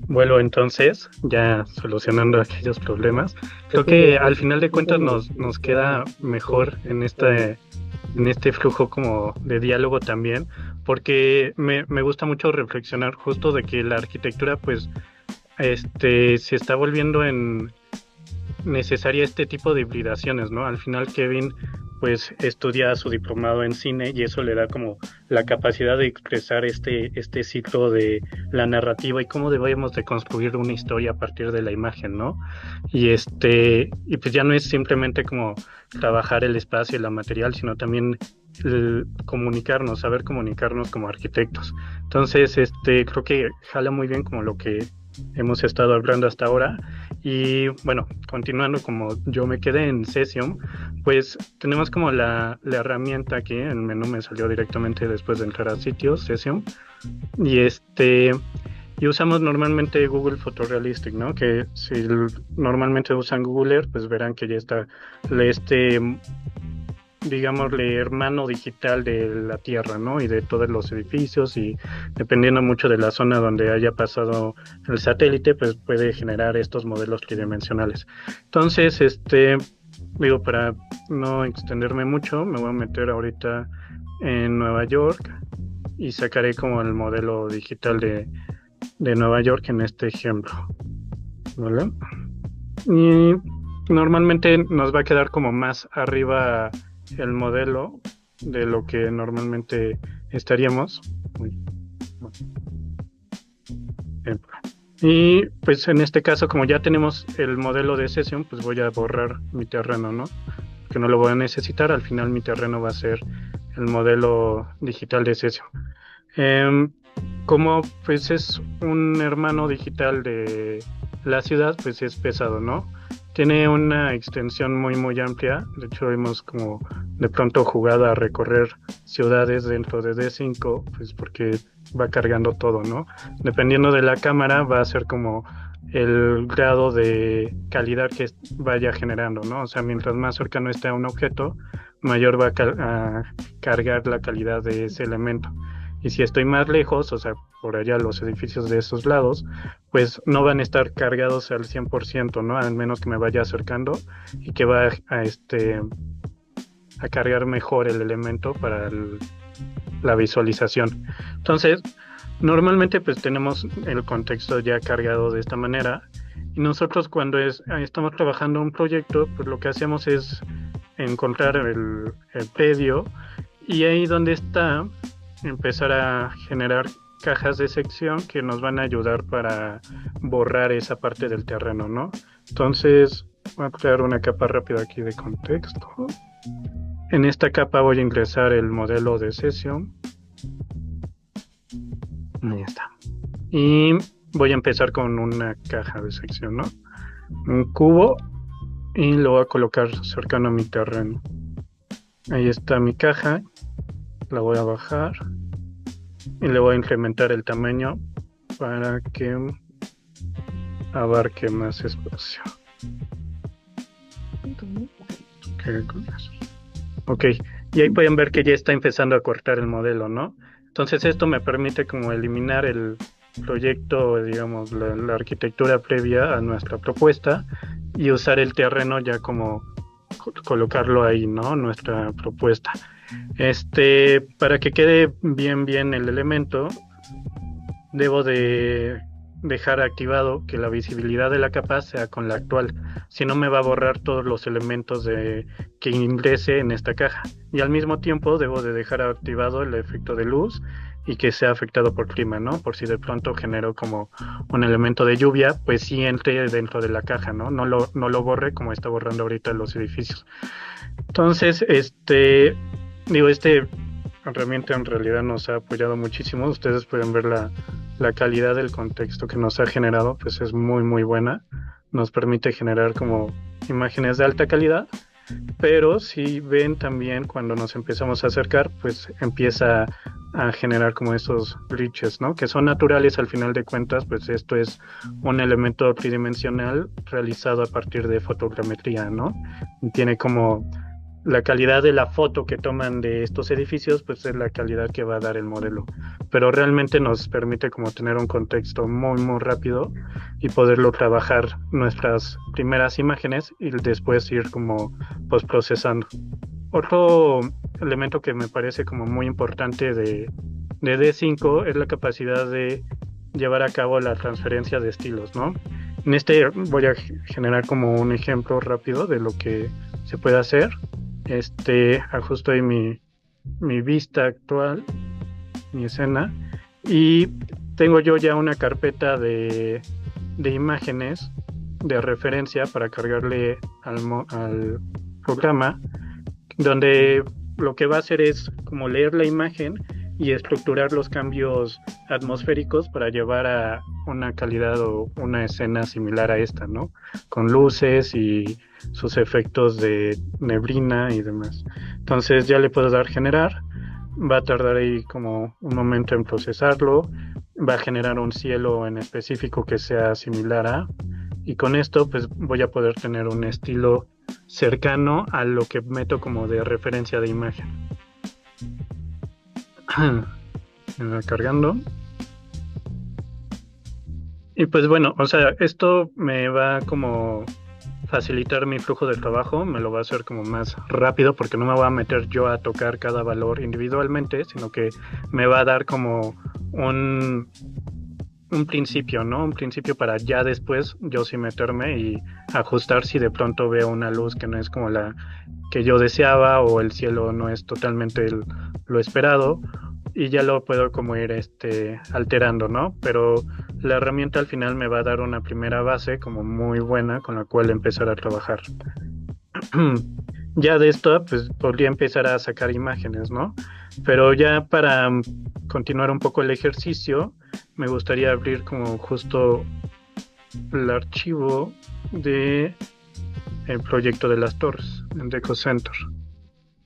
Bueno, entonces, ya solucionando aquellos problemas, creo que al final de cuentas nos queda mejor en este flujo como de diálogo también, porque me gusta mucho reflexionar justo de que la arquitectura pues se está volviendo en necesaria este tipo de hibridaciones, ¿no? Al final Kevin pues estudia su diplomado en cine y eso le da como la capacidad de expresar este ciclo de la narrativa y cómo debemos de construir una historia a partir de la imagen, ¿no? Y pues ya no es simplemente como trabajar el espacio y la material, sino también comunicarnos, saber comunicarnos como arquitectos. Entonces, creo que jala muy bien como lo que hemos estado hablando hasta ahora. Y bueno, continuando como yo me quedé en Session, pues tenemos como la herramienta aquí, el menú me salió directamente después de entrar a sitios, Session, y y usamos normalmente Google Photorealistic, ¿no? Que si normalmente usan Google Earth, pues verán que ya está digámosle, hermano digital de la Tierra, ¿no? Y de todos los edificios y dependiendo mucho de la zona donde haya pasado el satélite, pues puede generar estos modelos tridimensionales. Entonces, digo, para no extenderme mucho, me voy a meter ahorita en Nueva York y sacaré como el modelo digital de Nueva York en este ejemplo, ¿vale? Y normalmente nos va a quedar como más arriba el modelo de lo que normalmente estaríamos. Y pues en este caso, como ya tenemos el modelo de Session, pues voy a borrar mi terreno, ¿no? Que no lo voy a necesitar, al final mi terreno va a ser el modelo digital de Session. Como pues es un hermano digital de la ciudad, pues es pesado, ¿no? Tiene una extensión muy amplia. De hecho, hemos como de pronto jugado a recorrer ciudades dentro de D5, pues porque va cargando todo, ¿no? Dependiendo de la cámara, va a ser como el grado de calidad que vaya generando, ¿no? O sea, mientras más cercano esté a un objeto, mayor va a cargar la calidad de ese elemento. Y si estoy más lejos, o sea, por allá los edificios de esos lados, pues no van a estar cargados al 100%, ¿no? Al menos que me vaya acercando y que va a cargar mejor el elemento para la visualización. Entonces, normalmente pues tenemos el contexto ya cargado de esta manera y nosotros cuando estamos trabajando un proyecto, pues lo que hacemos es encontrar el predio y ahí donde está empezar a generar cajas de sección que nos van a ayudar para borrar esa parte del terreno, ¿no? Entonces voy a crear una capa rápida aquí de contexto. En esta capa voy a ingresar el modelo de Session. Ahí está. Y voy a empezar con una caja de sección, ¿no? Un cubo y lo voy a colocar cercano a mi terreno. Ahí está mi caja. La voy a bajar y le voy a incrementar el tamaño para que abarque más espacio. Ok, y ahí pueden ver que ya está empezando a cortar el modelo, ¿no? Entonces esto me permite como eliminar el proyecto, digamos, la arquitectura previa a nuestra propuesta y usar el terreno ya como colocarlo ahí, ¿no? Nuestra propuesta. Para que quede bien el elemento, debo de dejar activado que la visibilidad de la capa sea con la actual, si no me va a borrar todos los elementos que ingrese en esta caja, y al mismo tiempo debo de dejar activado el efecto de luz y que sea afectado por clima, ¿no? Por si de pronto genero como un elemento de lluvia, pues sí entre dentro de la caja, ¿no? No lo borre como está borrando ahorita los edificios. Entonces, esta herramienta en realidad nos ha apoyado muchísimo. Ustedes pueden ver la calidad del contexto que nos ha generado, pues es muy buena. Nos permite generar como imágenes de alta calidad, pero si ven también cuando nos empezamos a acercar, pues empieza a generar como esos glitches, ¿no? Que son naturales al final de cuentas, pues esto es un elemento tridimensional realizado a partir de fotogrametría, ¿no? Y tiene como la calidad de la foto que toman de estos edificios, pues es la calidad que va a dar el modelo. Pero realmente nos permite como tener un contexto muy rápido y poderlo trabajar nuestras primeras imágenes y después ir como postprocesando. Otro elemento que me parece como muy importante de D5 es la capacidad de llevar a cabo la transferencia de estilos, ¿no? En voy a generar como un ejemplo rápido de lo que se puede hacer. Ajusto ahí mi vista actual, mi escena, y tengo yo ya una carpeta de imágenes de referencia para cargarle al programa, donde lo que va a hacer es como leer la imagen y estructurar los cambios atmosféricos para llevar a una calidad o una escena similar a esta, ¿no? Con luces y sus efectos de neblina y demás. Entonces ya le puedo dar generar, va a tardar ahí como un momento en procesarlo, va a generar un cielo en específico que sea similar a, y con esto pues voy a poder tener un estilo cercano a lo que meto como de referencia de imagen. Me va cargando. Y pues bueno, o sea, esto me va como facilitar mi flujo de trabajo, me lo va a hacer como más rápido porque no me voy a meter yo a tocar cada valor individualmente, sino que me va a dar como un principio, ¿no? Un principio para ya después yo sí meterme y ajustar si de pronto veo una luz que no es como la que yo deseaba o el cielo no es totalmente lo esperado, y ya lo puedo como ir alterando, ¿no? Pero la herramienta al final me va a dar una primera base como muy buena con la cual empezar a trabajar. Ya de esto pues podría empezar a sacar imágenes, ¿no? Pero ya para continuar un poco el ejercicio, me gustaría abrir como justo el archivo de el proyecto de las torres en Deco Center,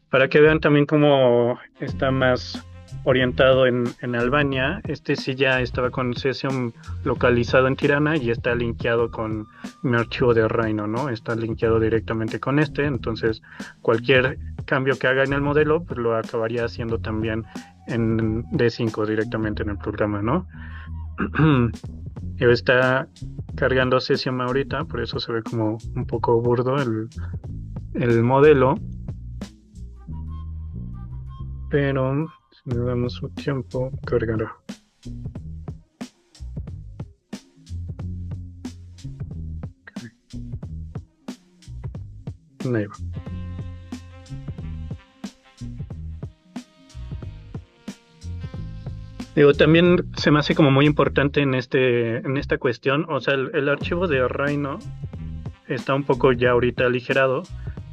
para que vean también cómo está más orientado en Albania. Sí ya estaba con Cesium localizado en Tirana y está linkeado con mi archivo de Rhino, ¿no? Está linkeado directamente con entonces cualquier cambio que haga en el modelo pues lo acabaría haciendo también en D5 directamente en el programa, ¿no? Está cargando Cesium ahorita, por eso se ve como un poco burdo el modelo, pero si le damos su tiempo, cargará. Ahí va. Digo, también se me hace como muy importante en esta cuestión, o sea, el archivo de Rhino está un poco ya ahorita aligerado,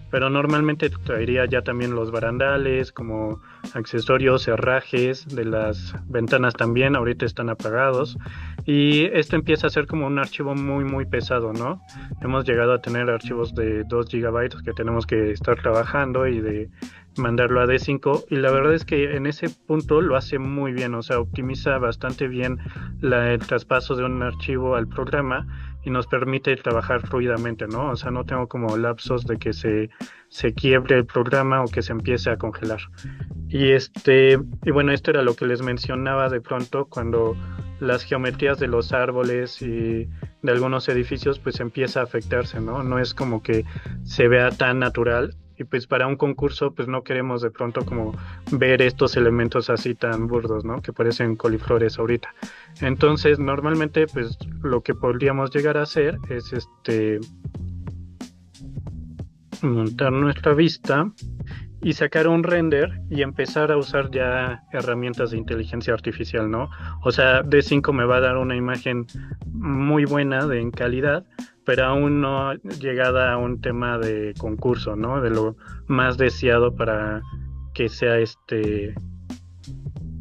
pero normalmente traería ya también los barandales, como accesorios, herrajes de las ventanas también, ahorita están apagados, y esto empieza a ser como un archivo muy pesado, ¿no? Hemos llegado a tener archivos de 2 GB que tenemos que estar trabajando y de mandarlo a D5, y la verdad es que en ese punto lo hace muy bien, o sea, optimiza bastante bien el traspaso de un archivo al programa y nos permite trabajar fluidamente, ¿no? O sea, no tengo como lapsos de que se quiebre el programa o que se empiece a congelar. Y bueno, esto era lo que les mencionaba de pronto cuando las geometrías de los árboles y de algunos edificios pues empieza a afectarse, ¿no? No es como que se vea tan natural, y pues para un concurso pues no queremos de pronto como ver estos elementos así tan burdos, ¿no? Que parecen coliflores ahorita. Entonces, normalmente pues lo que podríamos llegar a hacer es montar nuestra vista y sacar un render y empezar a usar ya herramientas de inteligencia artificial, ¿no? O sea, D5 me va a dar una imagen muy buena en calidad, pero aún no llegada a un tema de concurso, ¿no? De lo más deseado para que sea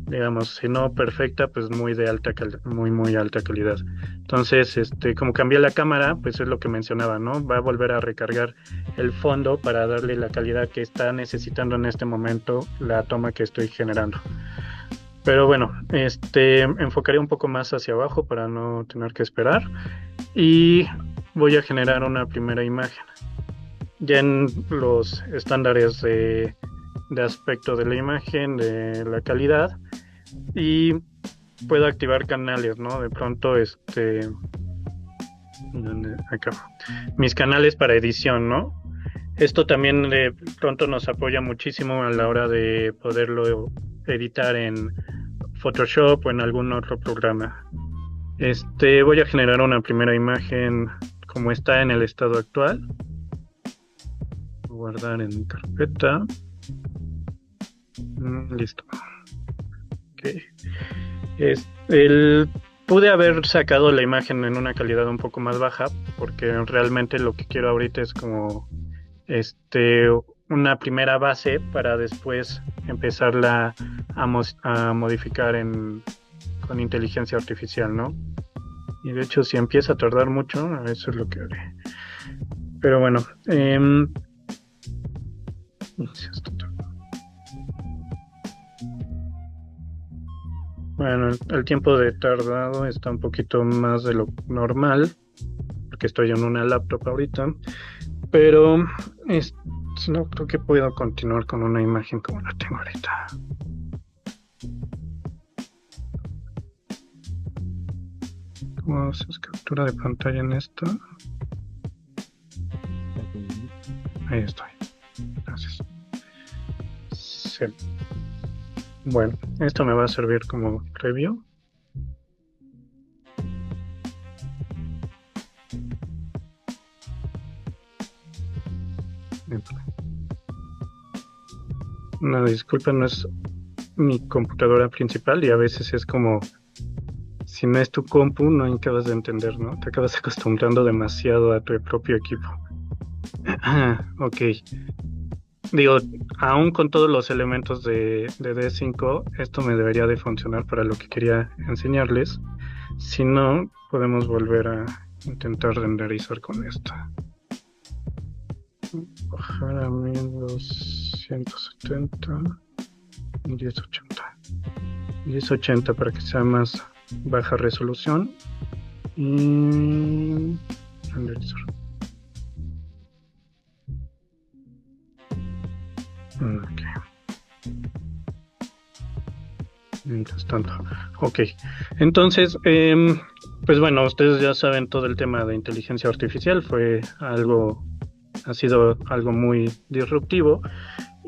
digamos, si no perfecta, pues muy de alta muy alta calidad. Entonces, como cambié la cámara, pues es lo que mencionaba, ¿no? Va a volver a recargar el fondo para darle la calidad que está necesitando en este momento la toma que estoy generando. Pero bueno, enfocaré un poco más hacia abajo para no tener que esperar, y voy a generar una primera imagen. Ya en los estándares de aspecto de la imagen, de la calidad, y puedo activar canales, ¿no? De pronto, acá, mis canales para edición, ¿no? Esto también de pronto nos apoya muchísimo a la hora de poderlo editar en Photoshop o en algún otro programa. Voy a generar una primera imagen como está en el estado actual. Guardar en mi carpeta. Listo. Okay. Pude haber sacado la imagen en una calidad un poco más baja, porque realmente lo que quiero ahorita es como una primera base para después empezarla a modificar con inteligencia artificial, ¿no? Y de hecho, si empieza a tardar mucho, eso es lo que haré. Pero bueno, bueno, el tiempo de tardado está un poquito más de lo normal, porque estoy en una laptop ahorita, pero no creo que pueda continuar con una imagen como la tengo ahorita. ¿Cómo haces captura de pantalla en esta? Ahí estoy. Gracias. Sí. Bueno, esto me va a servir como review. Una disculpa, no es mi computadora principal y a veces es como, si no es tu compu, no acabas de entender, ¿no? Te acabas acostumbrando demasiado a tu propio equipo. Ok. Digo, aún con todos los elementos de D5, esto me debería de funcionar para lo que quería enseñarles. Si no, podemos volver a intentar renderizar con esta. Bajar a 1270 y 1080. 1080 para que sea más baja resolución. Y renderizar. Ok. Mientras tanto. Ok. Entonces, pues bueno, ustedes ya saben todo el tema de inteligencia artificial. Ha sido algo muy disruptivo.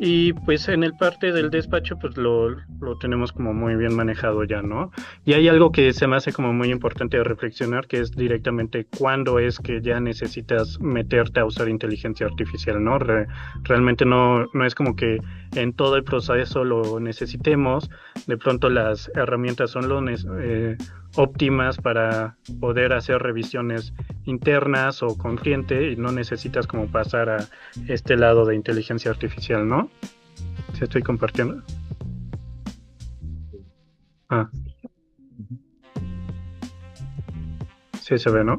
Y pues en el parte del despacho pues lo tenemos como muy bien manejado ya, ¿no? Y hay algo que se me hace como muy importante de reflexionar, que es directamente cuándo es que ya necesitas meterte a usar inteligencia artificial, ¿no? Realmente no es como que en todo el proceso lo necesitemos. De pronto las herramientas son óptimas para poder hacer revisiones internas o con cliente, y no necesitas como pasar a este lado de inteligencia artificial, ¿no? ¿Sí estoy compartiendo? Ah, sí se ve, ¿no?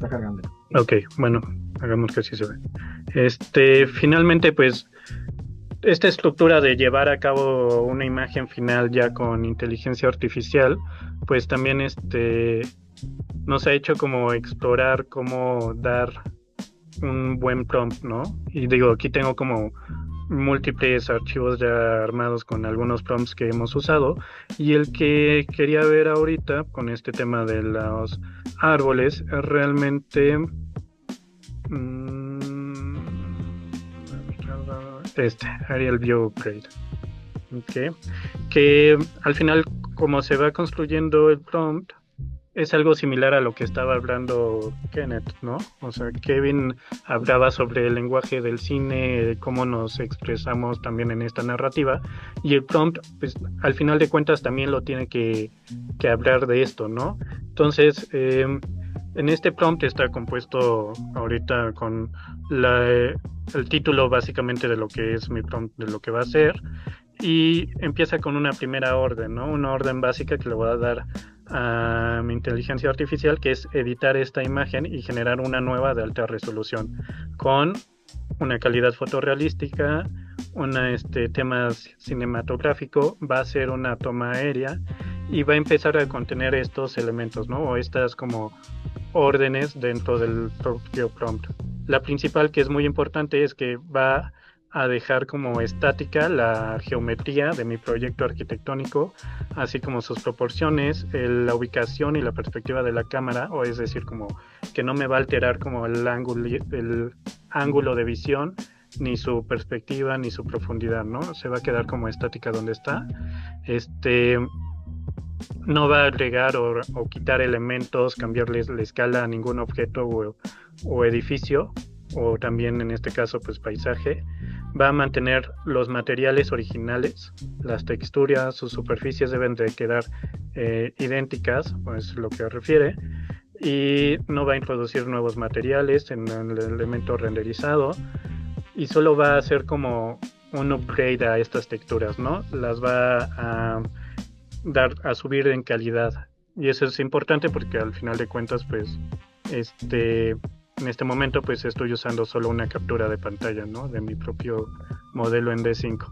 Está cargando. Ok, bueno, hagamos que así se ve. Finalmente, pues, esta estructura de llevar a cabo una imagen final ya con inteligencia artificial, pues también nos ha hecho como explorar cómo dar un buen prompt, ¿no? Y digo, aquí tengo como múltiples archivos ya armados con algunos prompts que hemos usado, y el que quería ver ahorita con este tema de los árboles es realmente Arial View Upgrade, okay, que al final, como se va construyendo el prompt, es algo similar a lo que estaba hablando Kenneth, ¿no? O sea, Kevin hablaba sobre el lenguaje del cine, cómo nos expresamos también en esta narrativa, y el prompt, pues, al final de cuentas también lo tiene que hablar de esto, ¿no? Entonces, en este prompt está compuesto ahorita con el título básicamente de lo que es mi prompt, de lo que va a ser, y empieza con una primera orden, ¿no? Una orden básica que le voy a dar a mi inteligencia artificial, que es editar esta imagen y generar una nueva de alta resolución con una calidad fotorrealística, tema cinematográfico, va a ser una toma aérea y va a empezar a contener estos elementos, ¿no? O estas como órdenes dentro del propio prompt. La principal, que es muy importante, es que va a dejar como estática la geometría de mi proyecto arquitectónico, así como sus proporciones, la ubicación y la perspectiva de la cámara, o es decir, como que no me va a alterar como el ángulo de visión, ni su perspectiva, ni su profundidad, ¿no? Se va a quedar como estática donde está. No va a agregar o quitar elementos, cambiarles la escala a ningún objeto o edificio, o también en este caso pues paisaje. Va a mantener los materiales originales, las texturas, sus superficies deben de quedar idénticas, pues lo que refiere, y no va a introducir nuevos materiales en el elemento renderizado, y solo va a hacer como un upgrade a estas texturas, ¿no? Las va a subir en calidad, y eso es importante porque al final de cuentas pues en este momento pues estoy usando solo una captura de pantalla, ¿no? De mi propio modelo en D5.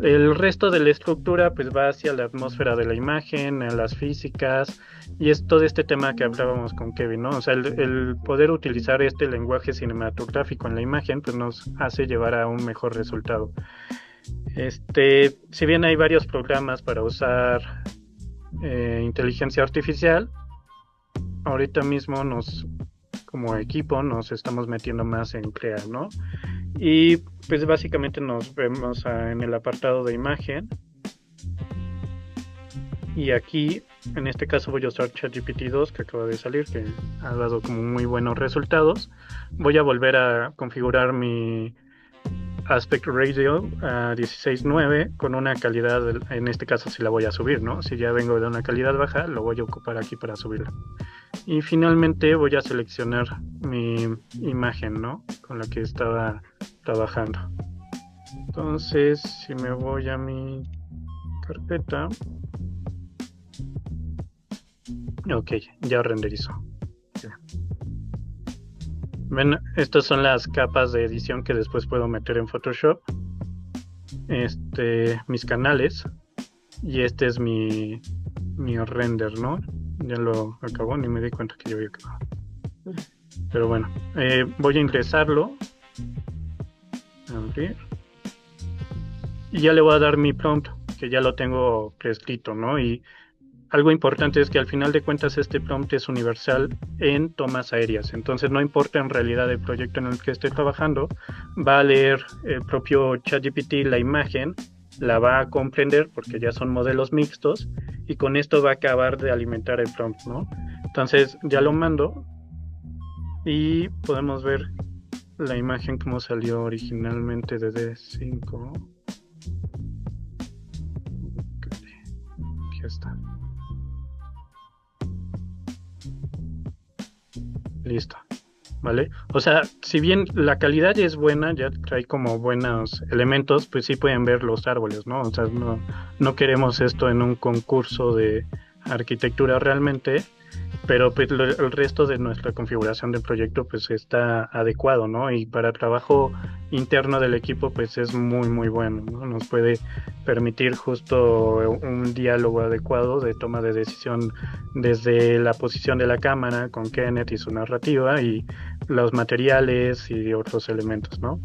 El resto de la estructura pues va hacia la atmósfera de la imagen, a las físicas, y es todo este tema que hablábamos con Kevin, ¿no? O sea, el poder utilizar este lenguaje cinematográfico en la imagen pues nos hace llevar a un mejor resultado. Si bien hay varios programas para usar inteligencia artificial, ahorita mismo como equipo nos estamos metiendo más en crear, ¿no? Y pues básicamente nos vemos en el apartado de imagen, y aquí en este caso voy a usar ChatGPT 2 que acaba de salir, que ha dado como muy buenos resultados. Voy a volver a configurar mi aspect ratio a 16:9 con una calidad, en este caso sí la voy a subir, ¿no? Si ya vengo de una calidad baja, lo voy a ocupar aquí para subirla. Y finalmente voy a seleccionar mi imagen, ¿no? Con la que estaba trabajando. Entonces, si me voy a mi carpeta, ok, ya renderizó. Ven, estas son las capas de edición que después puedo meter en Photoshop. Mis canales, y este es mi render, ¿no? Ya lo acabó, ni me di cuenta que ya había acabado. Pero bueno, voy a ingresarlo, abrir, y ya le voy a dar mi prompt, que ya lo tengo prescrito, ¿no? Y algo importante es que al final de cuentas este prompt es universal en tomas aéreas, entonces no importa en realidad el proyecto en el que esté trabajando, va a leer el propio ChatGPT la imagen, la va a comprender porque ya son modelos mixtos, y con esto va a acabar de alimentar el prompt, ¿no? Entonces ya lo mando y podemos ver la imagen como salió originalmente de D5. Aquí está. Listo, ¿vale? O sea, si bien la calidad ya es buena, ya trae como buenos elementos, pues sí pueden ver los árboles, ¿no? O sea, no queremos esto en un concurso de arquitectura realmente, pero pues el resto de nuestra configuración del proyecto pues está adecuado, ¿no? Y para trabajo interno del equipo pues es muy muy bueno, ¿no? Nos puede permitir justo un diálogo adecuado de toma de decisión desde la posición de la cámara con Kenneth y su narrativa y los materiales y otros elementos, ¿no?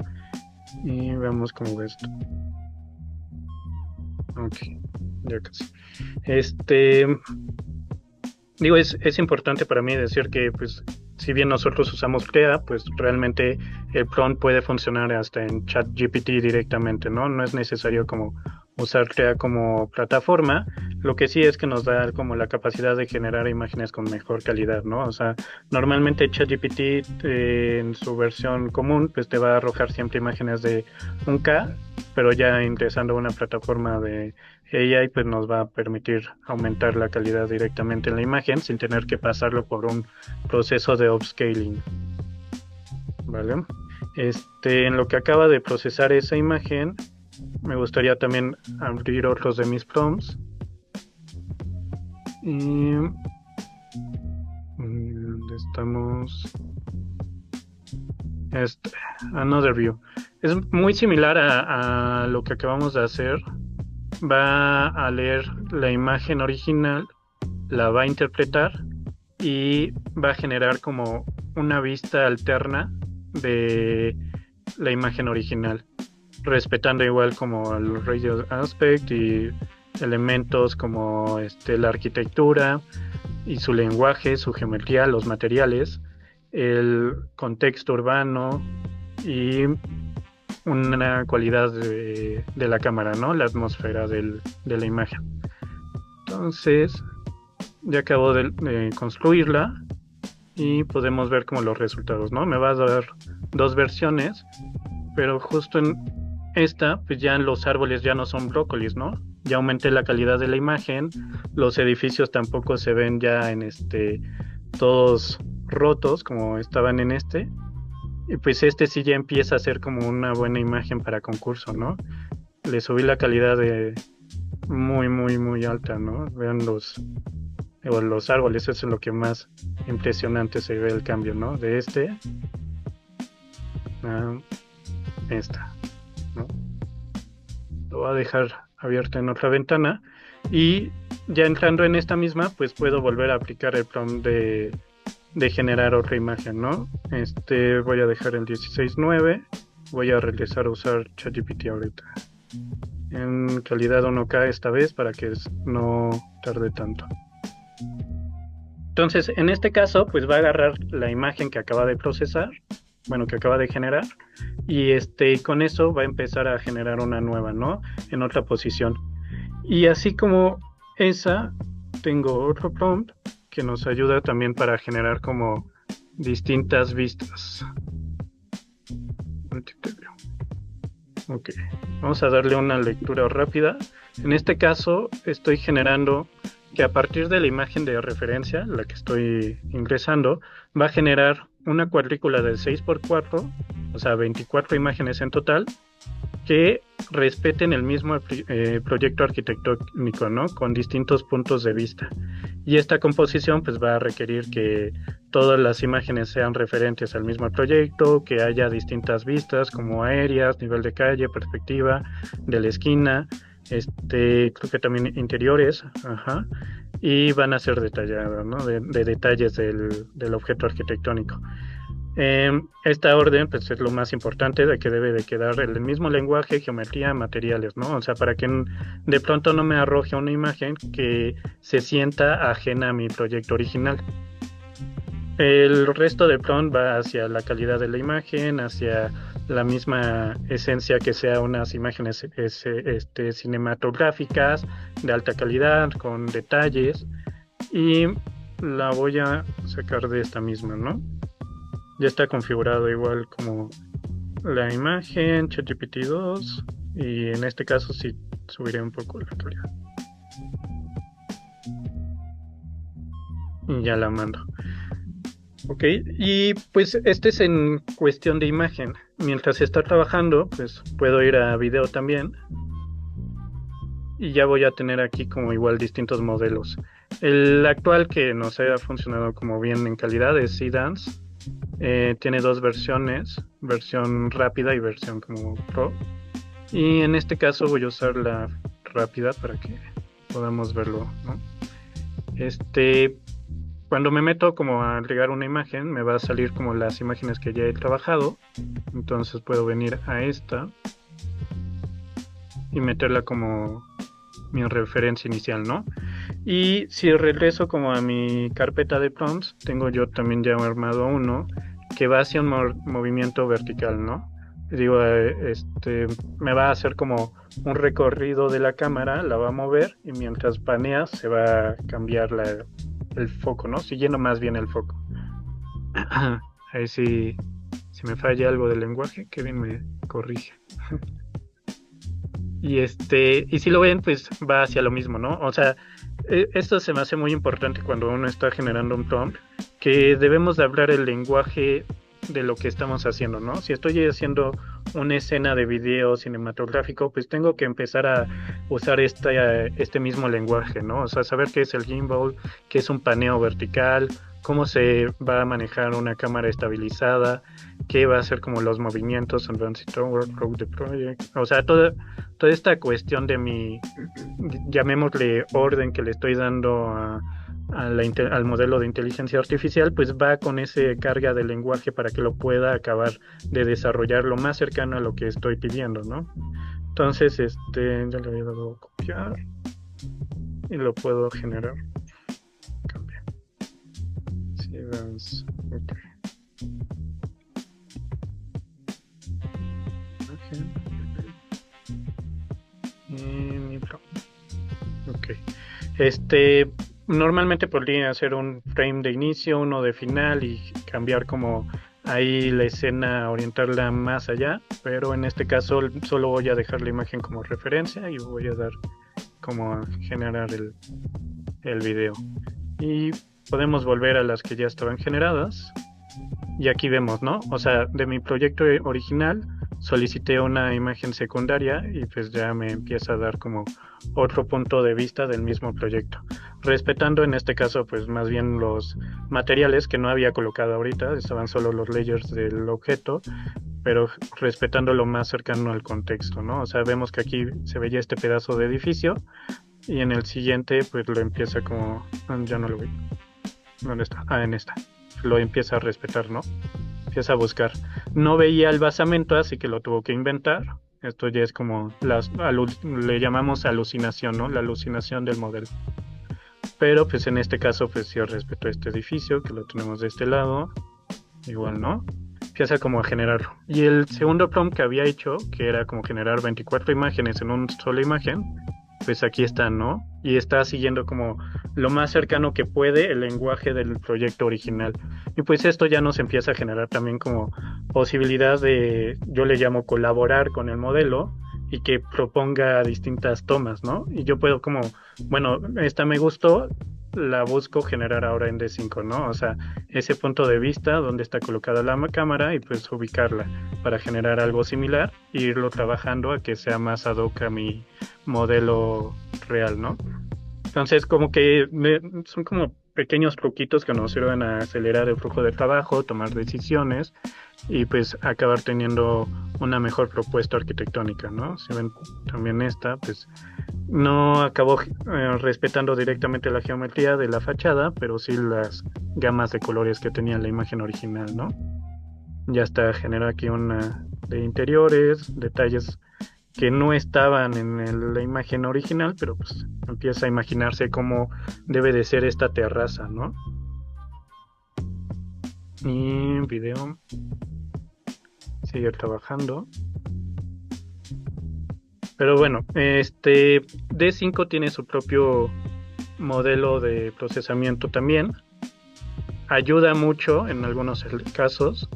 Y veamos cómo va esto. Ok, ya casi. Digo, es importante para mí decir que, pues, si bien nosotros usamos Crea, pues realmente el prompt puede funcionar hasta en ChatGPT directamente, ¿no? No es necesario como usar Crea como plataforma. Lo que sí es que nos da como la capacidad de generar imágenes con mejor calidad, ¿no? O sea, normalmente ChatGPT en su versión común, pues te va a arrojar siempre imágenes de 1K, pero ya ingresando a una plataforma de AI pues nos va a permitir aumentar la calidad directamente en la imagen sin tener que pasarlo por un proceso de upscaling, ¿vale? En lo que acaba de procesar esa imagen, me gustaría también abrir otros de mis prompts. Y ¿dónde estamos? Another View. Es muy similar a lo que acabamos de hacer. Va a leer la imagen original, la va a interpretar y va a generar como una vista alterna de la imagen original, respetando igual como el radio aspect y elementos como la arquitectura y su lenguaje, su geometría, los materiales, el contexto urbano y una cualidad de la cámara, ¿no? La atmósfera de la imagen. Entonces, ya acabo de construirla y podemos ver como los resultados, ¿no? Me va a dar 2 versiones, pero justo en esta, pues ya los árboles ya no son brócolis, ¿no? Ya aumenté la calidad de la imagen, los edificios tampoco se ven ya en todos rotos como estaban en y pues sí ya empieza a ser como una buena imagen para concurso, ¿no? Le subí la calidad de muy, muy, muy alta, ¿no? Vean los árboles, eso es lo que más impresionante se ve el cambio, ¿no? De a esta, ¿no? Lo voy a dejar abierto en otra ventana y ya entrando en esta misma, pues puedo volver a aplicar el prompt de generar otra imagen, ¿no? Voy a dejar el 16.9, voy a regresar a usar ChatGPT ahorita en calidad 1K esta vez para que no tarde tanto. Entonces, en este caso, pues va a agarrar la imagen que acaba de procesar, bueno, que acaba de generar, y con eso va a empezar a generar una nueva, ¿no? En otra posición. Y así como esa, tengo otro prompt que nos ayuda también para generar como distintas vistas. Ok, vamos a darle una lectura rápida. En este caso estoy generando que a partir de la imagen de referencia, la que estoy ingresando, va a generar una cuadrícula de 6x4, o sea 24 imágenes en total, que respeten el mismo proyecto arquitectónico, ¿no? Con distintos puntos de vista. Y esta composición pues va a requerir que todas las imágenes sean referentes al mismo proyecto, que haya distintas vistas como aéreas, nivel de calle, perspectiva de la esquina, creo que también interiores, y van a ser detalladas, ¿no? De detalles del objeto arquitectónico. Esta orden pues es lo más importante, de que debe de quedar el mismo lenguaje, geometría, materiales, ¿no? O sea, para que de pronto no me arroje una imagen que se sienta ajena a mi proyecto original. El resto del prompt va hacia la calidad de la imagen, hacia la misma esencia, que sea unas imágenes cinematográficas de alta calidad, con detalles, y la voy a sacar de esta misma, ¿no? Ya está configurado igual como la imagen, ChatGPT 2, y en este caso sí subiré un poco la calidad. Y ya la mando. Ok, y pues es en cuestión de imagen. Mientras está trabajando, pues puedo ir a video también. Y ya voy a tener aquí como igual distintos modelos. El actual que nos ha funcionado como bien en calidad es Seedance. Tiene dos versiones, versión rápida y versión como Pro. Y en este caso voy a usar la rápida para que podamos verlo, ¿no? Cuando me meto como a agregar una imagen, me va a salir como las imágenes que ya he trabajado. Entonces puedo venir a esta y meterla como mi referencia inicial, ¿no? Y si regreso como a mi carpeta de prompts, tengo yo también ya armado uno que va hacia un movimiento vertical, ¿no? Digo, me va a hacer como un recorrido de la cámara, la va a mover y mientras panea se va a cambiar el foco, ¿no? Siguiendo más bien el foco. Ahí sí, si me falla algo del lenguaje, Kevin me corrige. Y si lo ven, pues va hacia lo mismo, ¿no? O sea, esto se me hace muy importante cuando uno está generando un prompt, que debemos de hablar el lenguaje de lo que estamos haciendo, ¿no? Si estoy haciendo una escena de video cinematográfico, pues tengo que empezar a usar este mismo lenguaje, ¿no? O sea, saber qué es el gimbal, qué es un paneo vertical, cómo se va a manejar una cámara estabilizada, qué va a ser como los movimientos, advanced road the project, o sea, toda esta cuestión de llamémosle orden que le estoy dando al modelo de inteligencia artificial, pues va con ese carga de lenguaje para que lo pueda acabar de desarrollar lo más cercano a lo que estoy pidiendo, ¿no? Entonces, ya le había dado a copiar y lo puedo generar. Cambiar. Okay. Ok. Normalmente podría hacer un frame de inicio, uno de final y cambiar como ahí la escena, orientarla más allá, pero en este caso solo voy a dejar la imagen como referencia y voy a dar como a generar el video. Y podemos volver a las que ya estaban generadas. Y aquí vemos, ¿no? O sea, de mi proyecto original solicité una imagen secundaria y pues ya me empieza a dar como otro punto de vista del mismo proyecto. Respetando en este caso pues más bien los materiales que no había colocado ahorita, estaban solo los layers del objeto, pero respetando lo más cercano al contexto, ¿no? O sea, vemos que aquí se veía este pedazo de edificio y en el siguiente pues lo empieza como... ya no lo vi. ¿Dónde está? En esta. Lo empieza a respetar, ¿no? Empieza a buscar. No veía el basamento, así que lo tuvo que inventar. Esto ya es como, le llamamos alucinación, ¿no? La alucinación del modelo. Pero pues en este caso, pues sí respetó este edificio, que lo tenemos de este lado. Igual, ¿no? Empieza como a generarlo. Y el segundo prompt que había hecho, que era como generar 24 imágenes en una sola imagen, pues aquí está, ¿no? Y está siguiendo como lo más cercano que puede el lenguaje del proyecto original. Y pues esto ya nos empieza a generar también como posibilidad de, yo le llamo colaborar con el modelo y que proponga distintas tomas, ¿no? Y yo puedo como, bueno, esta me gustó, la busco generar ahora en D5, ¿no? O sea, ese punto de vista donde está colocada la cámara y pues ubicarla para generar algo similar e irlo trabajando a que sea más ad hoc a mi modelo real, ¿no? Entonces como que son como pequeños truquitos que nos sirven a acelerar el flujo de trabajo, tomar decisiones y pues acabar teniendo una mejor propuesta arquitectónica, ¿no? Si ven también esta, pues no acabó respetando directamente la geometría de la fachada, pero sí las gamas de colores que tenía la imagen original, ¿no? Ya está, genera aquí una de interiores, detalles que no estaban en la imagen original, pero pues empieza a imaginarse cómo debe de ser esta terraza, ¿no? Y video sigue trabajando. Pero bueno, D5 tiene su propio modelo de procesamiento también. Ayuda mucho en algunos casos.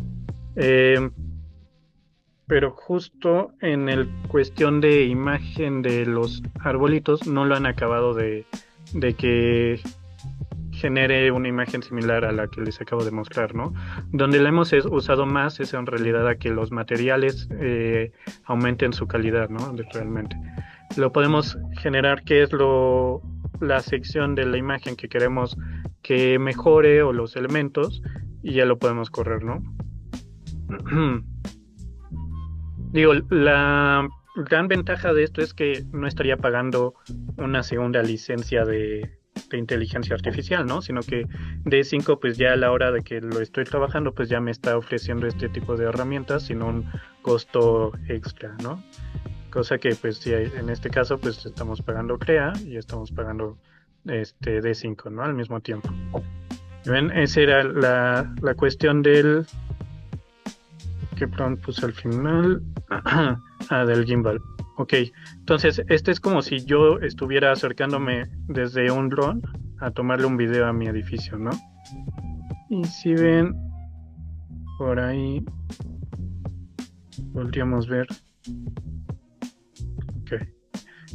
Pero justo en el cuestión de imagen de los arbolitos no lo han acabado de que genere una imagen similar a la que les acabo de mostrar, ¿no? Donde la hemos usado más es en realidad a que los materiales aumenten su calidad, ¿no? Realmente. Lo podemos generar, que es lo la sección de la imagen que queremos que mejore o los elementos y ya lo podemos correr, ¿no? Digo, la gran ventaja de esto es que no estaría pagando una segunda licencia de inteligencia artificial, ¿no? Sino que D5, pues ya a la hora de que lo estoy trabajando, pues ya me está ofreciendo este tipo de herramientas sin un costo extra, ¿no? Cosa que, pues, sí, en este caso, pues estamos pagando CREA y estamos pagando D5, ¿no? Al mismo tiempo. ¿Ven? Esa era la cuestión del que puse al final. Del gimbal. Ok, entonces este es como si yo estuviera acercándome desde un dron a tomarle un video a mi edificio, ¿no? Y si ven por ahí, podríamos ver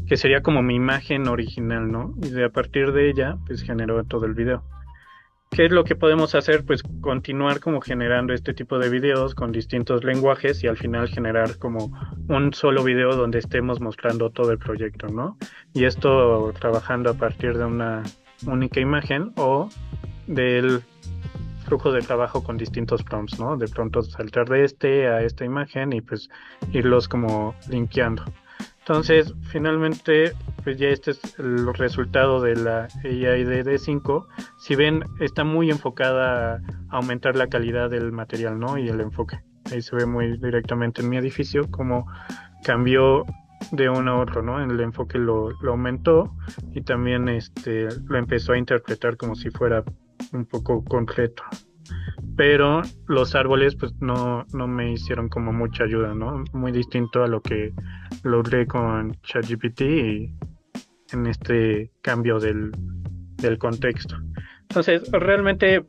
que sería como mi imagen original, ¿no? Y a partir de ella, pues generó todo el video. ¿Qué es lo que podemos hacer? Pues continuar como generando este tipo de videos con distintos lenguajes y al final generar como un solo video donde estemos mostrando todo el proyecto, ¿no? Y esto trabajando a partir de una única imagen o del flujo de trabajo con distintos prompts, ¿no? De pronto saltar de a esta imagen y pues irlos como linkeando. Entonces, finalmente, pues ya este es el resultado de la AI de D5. Si ven, está muy enfocada a aumentar la calidad del material, ¿no? Y el enfoque. Ahí se ve muy directamente en mi edificio cómo cambió de uno a otro, ¿no? El enfoque lo aumentó y también lo empezó a interpretar como si fuera un poco concreto. Pero los árboles pues no me hicieron como mucha ayuda, ¿no? Muy distinto a lo que logré con ChatGPT y en este cambio del contexto. Entonces, realmente,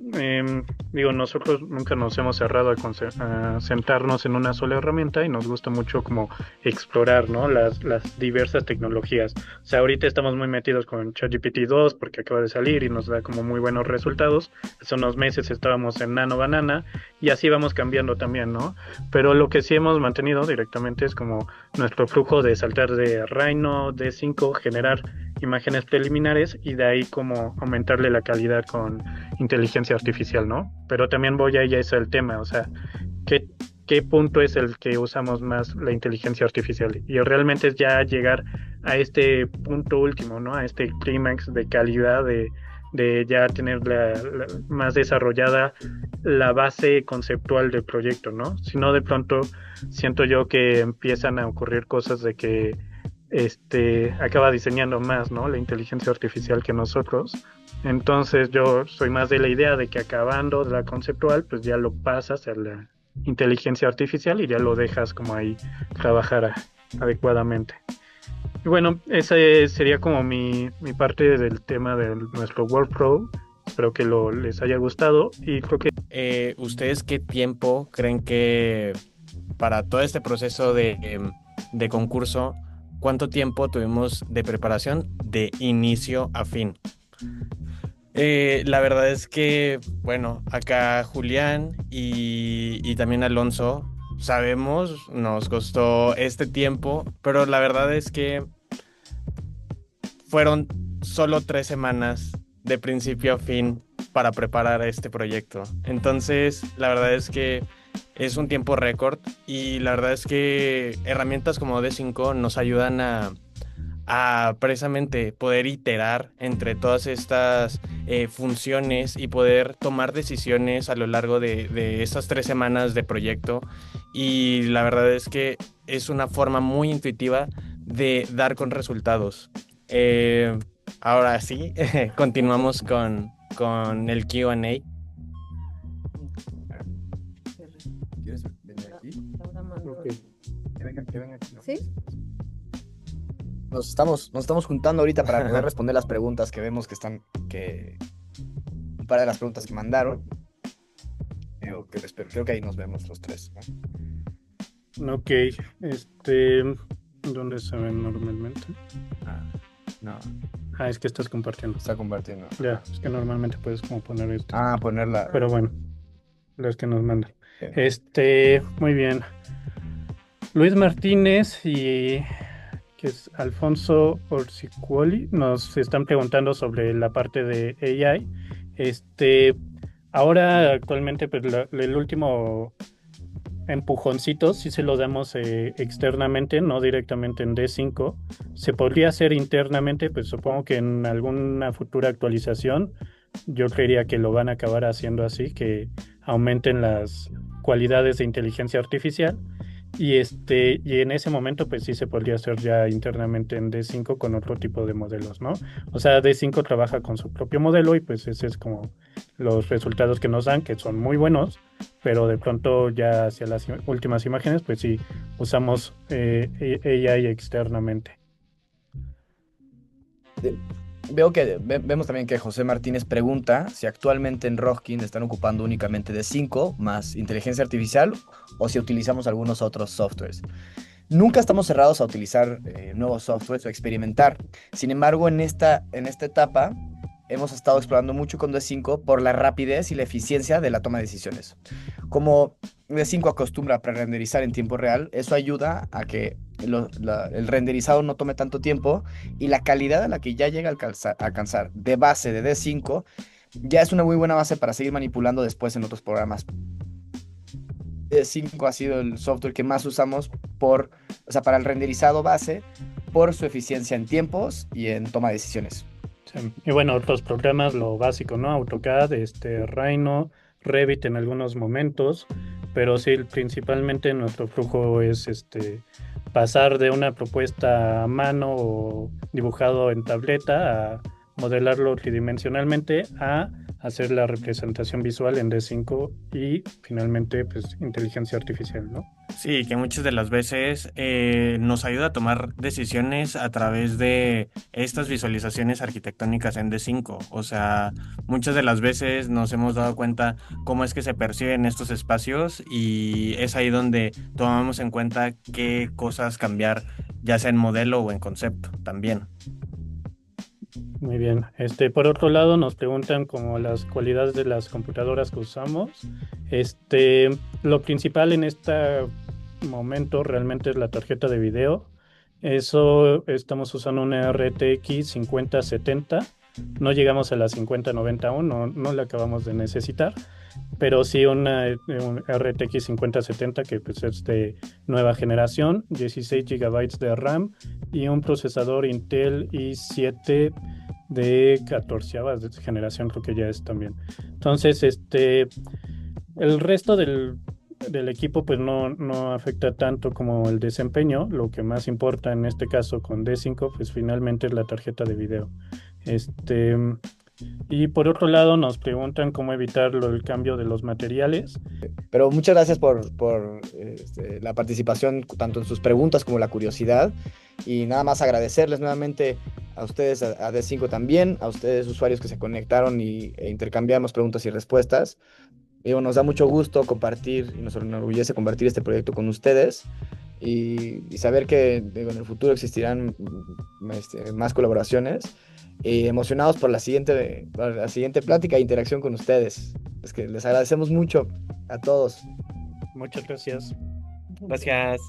digo, nosotros nunca nos hemos cerrado a sentarnos en una sola herramienta y nos gusta mucho como explorar, ¿no? Las diversas tecnologías. O sea, ahorita estamos muy metidos con ChatGPT 2 porque acaba de salir y nos da como muy buenos resultados. Hace unos meses estábamos en Nano Banana y así vamos cambiando también, ¿no? Pero lo que sí hemos mantenido directamente es como nuestro flujo de saltar de Rhino, D5, generar imágenes preliminares y de ahí como aumentarle la calidad con inteligencia artificial, ¿no? Pero también voy a ese el tema, o sea, ¿qué punto es el que usamos más la inteligencia artificial? Y realmente es ya llegar a este punto último, ¿no? A este clímax de calidad, de ya tener más desarrollada la base conceptual del proyecto, ¿no? Si no, de pronto siento yo que empiezan a ocurrir cosas de que acaba diseñando más, ¿no? La inteligencia artificial que nosotros. Entonces yo soy más de la idea de que acabando de la conceptual, pues ya lo pasas a la inteligencia artificial y ya lo dejas como ahí trabajar adecuadamente. Y bueno, esa sería como mi parte del tema de nuestro workflow. Espero que les haya gustado y creo que... ¿Ustedes qué tiempo creen que para todo este proceso de concurso, cuánto tiempo tuvimos de preparación de inicio a fin? La verdad es que, bueno, acá Julián y también Alonso, sabemos, nos costó este tiempo, pero la verdad es que fueron solo 3 semanas de principio a fin para preparar este proyecto. Entonces, la verdad es que es un tiempo récord y la verdad es que herramientas como D5 nos ayudan a precisamente poder iterar entre todas estas funciones y poder tomar decisiones a lo largo de estas 3 semanas de proyecto. Y la verdad es que es una forma muy intuitiva de dar con resultados. Ahora sí, continuamos con el Q&A. ¿Quieres venir aquí? Okay. Que venga aquí, ¿no? ¿Sí? Nos estamos juntando ahorita para poder responder las preguntas que vemos que un par de las preguntas que mandaron. Creo que ahí nos vemos los tres, ¿no? Ok, ¿dónde se ven normalmente? No, Es que estás compartiendo. está compartiendo. Ya, es que normalmente puedes como poner esto. Ponerla. Pero bueno, los que nos mandan. Sí. Muy bien. Luis Martínez y que es Alfonso Orsicuoli, nos están preguntando sobre la parte de AI. Ahora actualmente pues el último empujoncitos sí se los damos externamente, no directamente en D5. Se podría hacer internamente, pues supongo que en alguna futura actualización yo creería que lo van a acabar haciendo así, que aumenten las cualidades de inteligencia artificial. Y en ese momento, pues sí se podría hacer ya internamente en D5 con otro tipo de modelos, ¿no? O sea, D5 trabaja con su propio modelo y pues ese es como los resultados que nos dan, que son muy buenos, pero de pronto ya hacia las últimas imágenes, pues sí, usamos AI externamente. Eh, vemos también que José Martínez pregunta si actualmente en Roskin están ocupando únicamente D5 más inteligencia artificial o si utilizamos algunos otros softwares. Nunca estamos cerrados a utilizar nuevos softwares o experimentar. Sin embargo, en esta etapa hemos estado explorando mucho con D5 por la rapidez y la eficiencia de la toma de decisiones. Como D5 acostumbra a pre-renderizar en tiempo real, eso ayuda a que el renderizado no tome tanto tiempo y la calidad a la que ya llega a alcanzar de base de D5 ya es una muy buena base para seguir manipulando después en otros programas. D5 ha sido el software que más usamos o sea, para el renderizado base por su eficiencia en tiempos y en toma de decisiones. Sí. Y bueno, otros programas, lo básico, ¿no? AutoCAD, Rhino, Revit en algunos momentos, pero sí, principalmente nuestro flujo es pasar de una propuesta a mano o dibujado en tableta a modelarlo tridimensionalmente a hacer la representación visual en D5 y finalmente pues inteligencia artificial, ¿no? Sí, que muchas de las veces nos ayuda a tomar decisiones a través de estas visualizaciones arquitectónicas en D5. O sea, muchas de las veces nos hemos dado cuenta cómo es que se perciben estos espacios y es ahí donde tomamos en cuenta qué cosas cambiar, ya sea en modelo o en concepto también. Muy bien. Por otro lado, nos preguntan como las cualidades de las computadoras que usamos. Lo principal en este momento realmente es la tarjeta de video. Eso estamos usando una RTX 5070. No llegamos a la 5090 aún, no la acabamos de necesitar, pero sí un RTX 5070 que pues es de nueva generación, 16 GB de RAM y un procesador Intel i7 de 14ª generación, creo que ya es también. Entonces, el resto del equipo pues no afecta tanto como el desempeño. Lo que más importa en este caso con D5 pues finalmente es la tarjeta de video. Y por otro lado nos preguntan cómo evitar el cambio de los materiales. Pero muchas gracias por la participación, tanto en sus preguntas como la curiosidad. Y nada más agradecerles nuevamente a ustedes, a D5 también, a ustedes usuarios que se conectaron e intercambiamos preguntas y respuestas. Digo, nos da mucho gusto compartir y nos enorgullece compartir este proyecto con ustedes y saber que digo, en el futuro existirán más colaboraciones. Y emocionados por la siguiente plática e interacción con ustedes. Es que les agradecemos mucho a todos. Muchas gracias. Gracias.